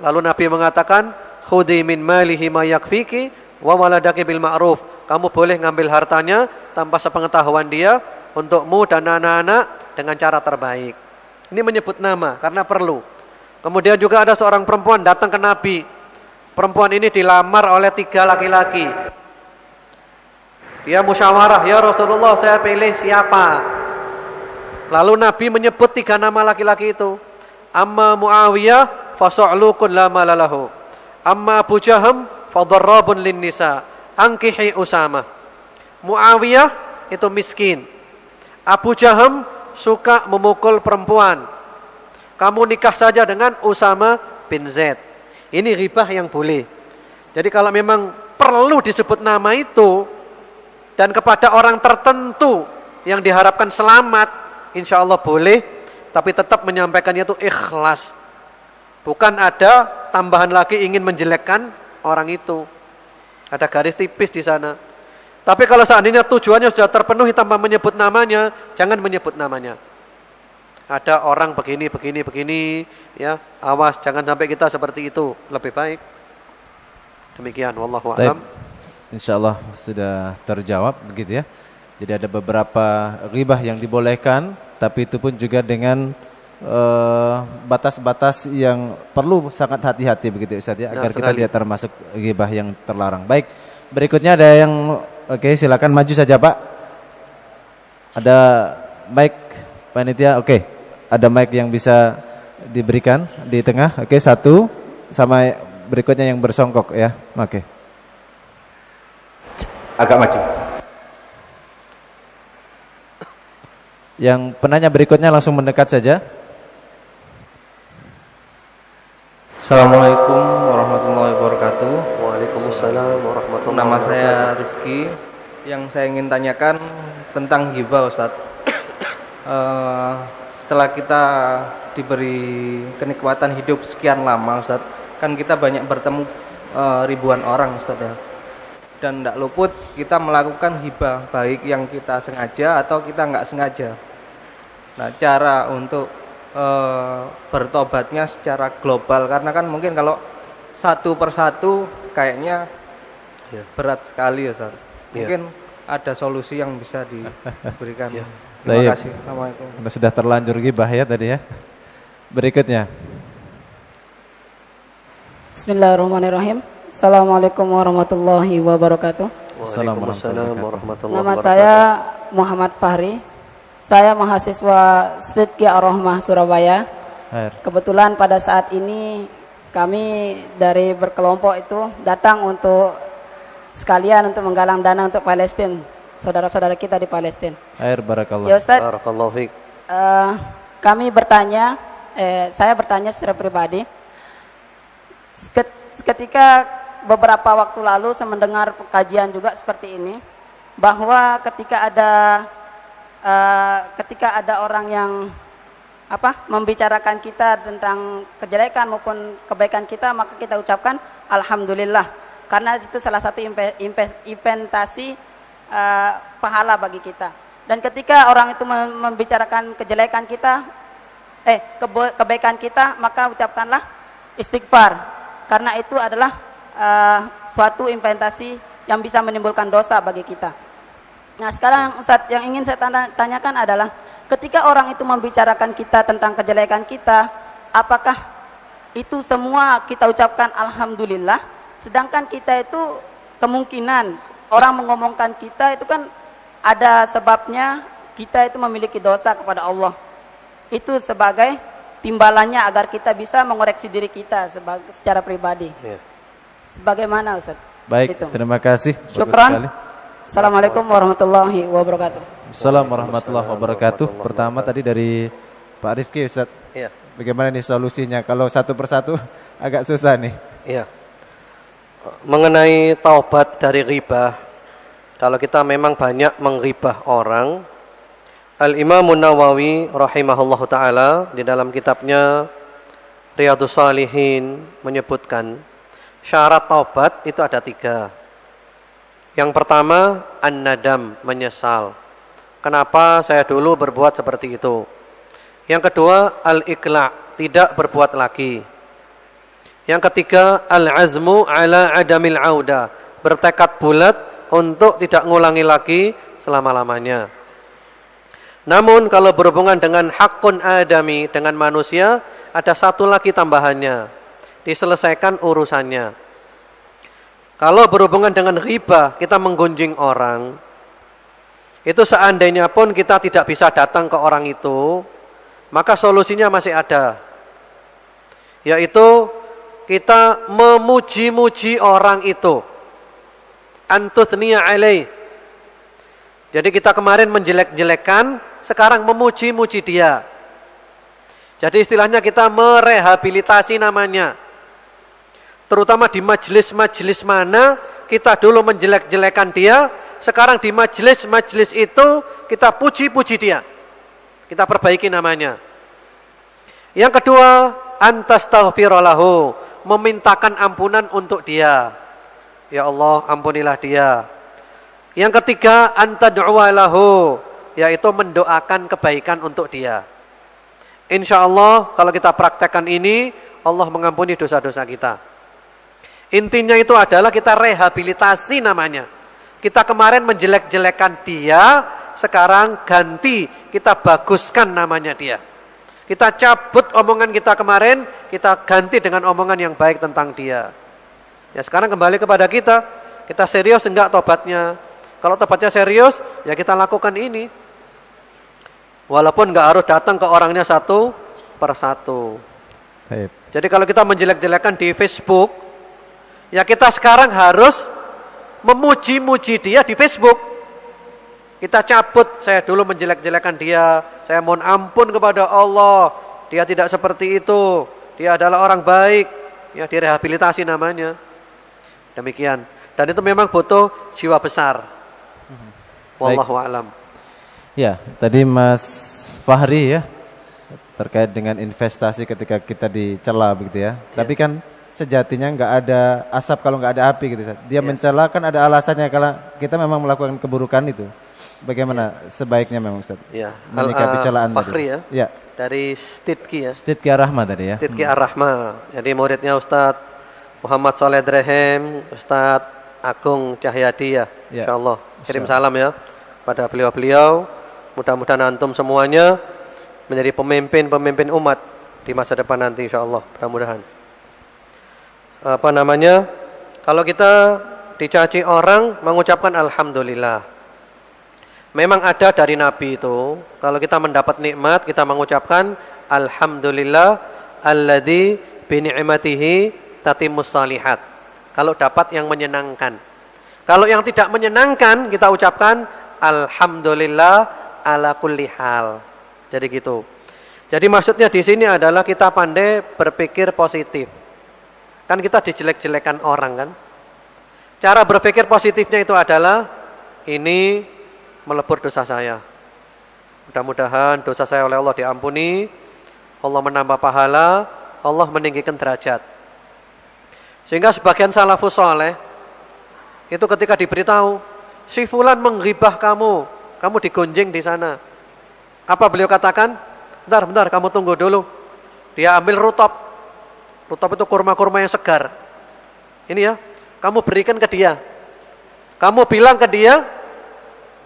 Lalu Nabi mengatakan, khudhi min malihi ma yakfiki wa waladaki bil ma'ruf. Kamu boleh ngambil hartanya tanpa sepengetahuan dia untukmu dan anak-anak dengan cara terbaik. Ini menyebut nama karena perlu. Kemudian juga ada seorang perempuan datang ke Nabi. Perempuan ini dilamar oleh 3 laki-laki. Dia musyawarah, ya Rasulullah, saya pilih siapa? Lalu Nabi menyebut 3 nama laki-laki itu. Amma Muawiyah fasu'lukun la malalahu. Amma Abu Jaham fadarrabun lin nisa. Angkihi Usama. Muawiyah itu miskin. Abu Jaham suka memukul perempuan. Kamu nikah saja dengan Usama bin Zaid. Ini ghibah yang boleh. Jadi kalau memang perlu disebut nama itu dan kepada orang tertentu yang diharapkan selamat, insya Allah boleh, tapi tetap menyampaikannya itu ikhlas. Bukan ada tambahan lagi ingin menjelekkan orang itu. Ada garis tipis di sana. Tapi kalau seandainya tujuannya sudah terpenuhi tanpa menyebut namanya, jangan menyebut namanya. Ada orang begini, ya, awas jangan sampai kita seperti itu, lebih baik. Demikian, wallahu a'lam. Insyaallah sudah terjawab begitu ya. Jadi ada beberapa ghibah yang dibolehkan, tapi itu pun juga dengan batas-batas yang perlu sangat hati-hati begitu Ustaz ya, agar kita tidak termasuk ghibah yang terlarang. Baik, berikutnya ada yang oke, silakan maju saja Pak. Ada mic panitia, oke. Ada mic yang bisa diberikan di tengah. Oke, 1 sama berikutnya yang bersongkok ya. Oke. Agak maju. Yang penanya berikutnya langsung mendekat saja. Assalamualaikum warahmatullahi wabarakatuh. Waalaikumsalam warahmatullahi Nama wabarakatuh. saya Rifki. Yang saya ingin tanyakan tentang ghibah Ustaz. Setelah kita diberi kenikmatan hidup sekian lama Ustaz, kan kita banyak bertemu ribuan orang Ustaz ya. Dan tidak luput kita melakukan hibah, baik yang kita sengaja atau kita nggak sengaja. Nah, cara untuk bertobatnya secara global, karena kan mungkin kalau satu persatu kayaknya berat sekali ya Ustaz. Mungkin ada solusi yang bisa diberikan. Terima kasih. Assalamualaikum. Sudah terlanjur ghibah ya tadi ya. Berikutnya. Bismillahirrahmanirrahim. Assalamualaikum warahmatullahi wabarakatuh. Waalaikumsalam warahmatullahi Nama wabarakatuh. saya Muhammad Fahri. Saya mahasiswa Sidqi Ar-Rahmah Surabaya. Kebetulan pada saat ini kami dari berkelompok itu datang untuk sekalian untuk menggalang dana untuk Palestina, saudara-saudara kita di Palestina. Barakallah. Ya Ustaz, Barakallahu fiik. kami bertanya, saya bertanya secara pribadi, ketika beberapa waktu lalu saya mendengar kajian juga seperti ini, bahwa ketika ada orang yang membicarakan kita tentang kejelekan maupun kebaikan kita, maka kita ucapkan alhamdulillah, karena itu salah satu investasi pahala bagi kita. Dan ketika orang itu membicarakan kejelekan kita, kebaikan kita, maka ucapkanlah istighfar, karena itu adalah suatu investasi yang bisa menimbulkan dosa bagi kita. Nah sekarang Ustadz, yang ingin saya tanyakan adalah, ketika orang itu membicarakan kita tentang kejelekan kita, apakah itu semua kita ucapkan alhamdulillah, sedangkan kita itu kemungkinan orang mengomongkan kita itu kan ada sebabnya, kita itu memiliki dosa kepada Allah. Itu sebagai timbalannya agar kita bisa mengoreksi diri kita secara pribadi. Sebagaimana Ustaz? Baik, itu. Terima kasih. Syukran. Assalamualaikum warahmatullahi wabarakatuh. Assalamualaikum warahmatullahi wabarakatuh. Pertama tadi dari Pak Rifki Ustaz. Iya. Bagaimana nih solusinya? Kalau satu persatu agak susah nih. Iya. Mengenai taubat dari ghibah, kalau kita memang banyak menghibah orang, Al-Imam Nawawi rahimahullahu taala di dalam kitabnya Riyadhus Shalihin menyebutkan syarat taubat itu ada 3. Yang pertama, an-nadam, menyesal. Kenapa saya dulu berbuat seperti itu? Yang kedua, al-iqla', tidak berbuat lagi. Yang ketiga, al-azmu ala adamil auda, bertekad bulat untuk tidak ngulangi lagi selama-lamanya. Namun kalau berhubungan dengan hakun adami, dengan manusia, ada satu lagi tambahannya, diselesaikan urusannya. Kalau berhubungan dengan ghibah, kita menggunjing orang, itu seandainya pun kita tidak bisa datang ke orang itu, maka solusinya masih ada, yaitu kita memuji-muji orang itu, antuthniya alaih. Jadi kita kemarin menjelek-jelekan, sekarang memuji-muji dia. Jadi istilahnya kita merehabilitasi namanya. Terutama di majelis-majelis mana kita dulu menjelek-jelekan dia, sekarang di majelis-majelis itu kita puji-puji dia. Kita perbaiki namanya. Yang kedua, antastaghfiralahu, memintakan ampunan untuk dia. Ya Allah, ampunilah dia. Yang ketiga, antad'uwalahu, yaitu mendoakan kebaikan untuk dia. Insya Allah kalau kita praktekkan ini, Allah mengampuni dosa-dosa kita. Intinya itu adalah kita rehabilitasi namanya. Kita kemarin menjelek-jelekan dia, sekarang ganti, kita baguskan namanya dia. Kita cabut omongan kita kemarin, kita ganti dengan omongan yang baik tentang dia. Ya sekarang kembali kepada kita serius enggak tobatnya? Kalau tobatnya serius, ya kita lakukan ini. Walaupun enggak harus datang ke orangnya satu persatu. Baik. Jadi kalau kita menjelek-jelekan di Facebook, ya kita sekarang harus memuji-muji dia di Facebook. Kita cabut, saya dulu menjelek-jelekan dia, saya mohon ampun kepada Allah, dia tidak seperti itu, dia adalah orang baik, ya direhabilitasi namanya. Demikian. Dan itu memang butuh jiwa besar. Wallahu a'lam. Ya, tadi Mas Fahri ya, terkait dengan investasi ketika kita dicela begitu ya. Tapi kan sejatinya nggak ada asap kalau nggak ada api gitu. Dia mencela kan ada alasannya kalau kita memang melakukan keburukan itu. Bagaimana sebaiknya memang Ustaz? Ya, menyikapi celaan Fakhri tadi. ya. Dari Stidki ya. Stidki Ar-Rahma tadi ya. Stidki Ar-Rahma. Jadi muridnya Ustaz Muhammad Soleh Drehem, Ustaz Agung Cahyadi ya. Insyaallah. Kirim salam ya pada beliau-beliau. Mudah-mudahan antum semuanya menjadi pemimpin-pemimpin umat di masa depan nanti insyaallah. Mudah-mudahan. Kalau kita dicaci orang mengucapkan alhamdulillah. Memang ada dari Nabi itu, kalau kita mendapat nikmat kita mengucapkan alhamdulillah alladzi bi ni'matihi tatimmus shalihat. Kalau dapat yang menyenangkan. Kalau yang tidak menyenangkan kita ucapkan alhamdulillah ala kulli hal. Jadi gitu. Jadi maksudnya di sini adalah kita pandai berpikir positif. Kan kita dijelek-jelekan orang kan. Cara berpikir positifnya itu adalah ini melebur dosa saya. Mudah-mudahan dosa saya oleh Allah diampuni, Allah menambah pahala, Allah meninggikan derajat. Sehingga sebagian salafus saleh itu ketika diberitahu, si fulan menghibah kamu, kamu digonjing di sana. Apa beliau katakan? Bentar, kamu tunggu dulu. Dia ambil rutop. Rutop itu kurma-kurma yang segar. Ini ya, kamu berikan ke dia. Kamu bilang ke dia,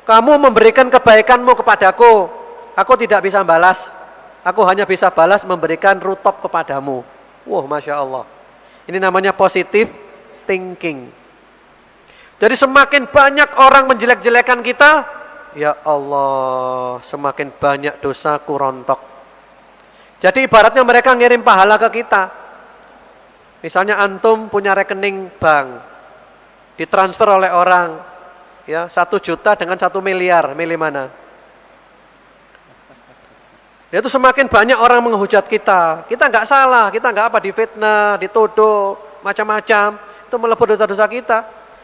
kamu memberikan kebaikanmu kepadaku, aku tidak bisa balas. Aku hanya bisa balas memberikan rutop kepadamu. Wah, Masya Allah. Ini namanya positive thinking. Jadi semakin banyak orang menjelek-jelekan kita, ya Allah, semakin banyak dosaku rontok. Jadi ibaratnya mereka ngirim pahala ke kita. Misalnya antum punya rekening bank, ditransfer oleh orang, ya 1 juta dengan 1 miliar, milih mana? Itu semakin banyak orang menghujat kita. Kita nggak salah, kita nggak apa difitnah, dituduh, macam-macam. Itu melebur dosa-dosa kita.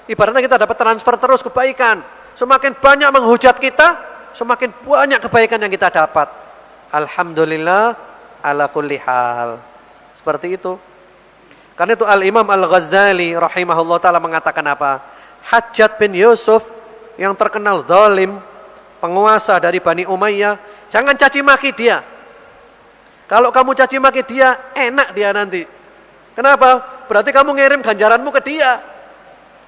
Ibaratnya kita dapat transfer terus kebaikan. Semakin banyak menghujat kita, semakin banyak kebaikan yang kita dapat. Alhamdulillah ala kulli hal. Seperti itu. Karena itu Al-Imam Al-Ghazali rahimahullah ta'ala mengatakan apa? Hajjaj bin Yusuf yang terkenal zalim, penguasa dari Bani Umayyah, jangan caci maki dia. Kalau kamu caci maki dia, enak dia nanti. Kenapa? Berarti kamu ngirim ganjaranmu ke dia.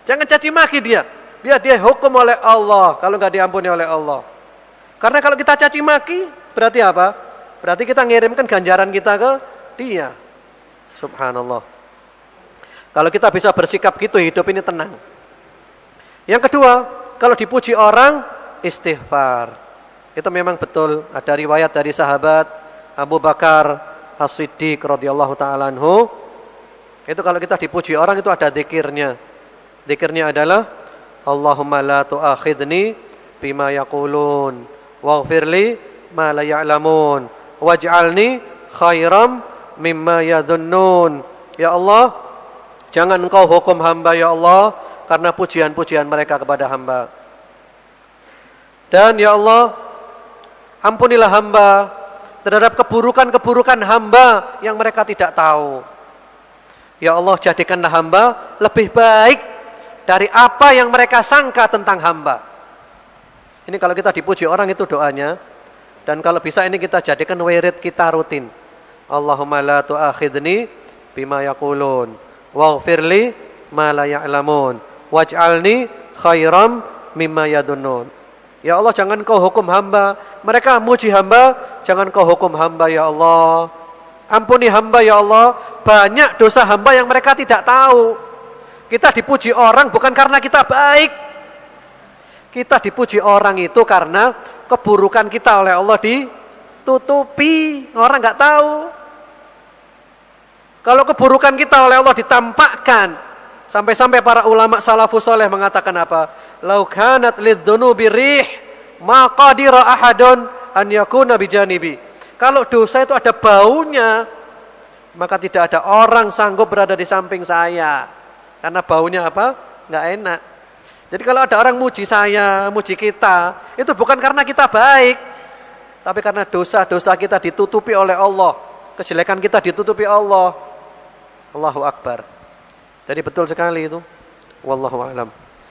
Jangan caci maki dia. Biar dia hukum oleh Allah kalau nggak diampuni oleh Allah. Karena kalau kita caci maki, berarti apa? Berarti kita ngirimkan ganjaran kita ke dia. Subhanallah. Kalau kita bisa bersikap gitu, hidup ini tenang. Yang kedua, kalau dipuji orang, istighfar. Itu memang betul. Ada riwayat dari sahabat Abu Bakar As-Siddiq radhiyallahu ta'ala anhu. Itu kalau kita dipuji orang itu ada zikirnya. Zikirnya adalah Allahumma la tu'akhidni bima yaqulun waghfirli ma la ya'lamun waj'alni khairam mimma yadhunnun. Ya Allah, jangan engkau hukum hamba ya Allah karena pujian-pujian mereka kepada hamba. Dan ya Allah, ampunilah hamba terhadap keburukan-keburukan hamba yang mereka tidak tahu. Ya Allah, jadikanlah hamba lebih baik dari apa yang mereka sangka tentang hamba. Ini kalau kita dipuji orang itu doanya. Dan kalau bisa ini kita jadikan wirid kita rutin. Allahumma la tu'akhidni bima yaqulun waghfirli ma la ya'lamun waj'alni khairam mimma yadunnun. Ya Allah, jangan kau hukum hamba. Mereka muji hamba, jangan kau hukum hamba ya Allah. Ampuni hamba ya Allah. Banyak dosa hamba yang mereka tidak tahu. Kita dipuji orang bukan karena kita baik. Kita dipuji orang itu karena keburukan kita oleh Allah ditutupi. Orang nggak tahu. Kalau keburukan kita oleh Allah ditampakkan. Sampai-sampai para ulama salafus soleh mengatakan apa? Lau kanat lidzunubi rih ma qadira ahadun an yakuna bijanibi. Kalau dosa itu ada baunya, maka tidak ada orang sanggup berada di samping saya. Karena baunya apa? Nggak enak. Jadi kalau ada orang muji saya, muji kita, itu bukan karena kita baik, tapi karena dosa-dosa kita ditutupi oleh Allah. Kejelekan kita ditutupi Allah. Allahu Akbar. Jadi betul sekali itu. Wallahu a'lam.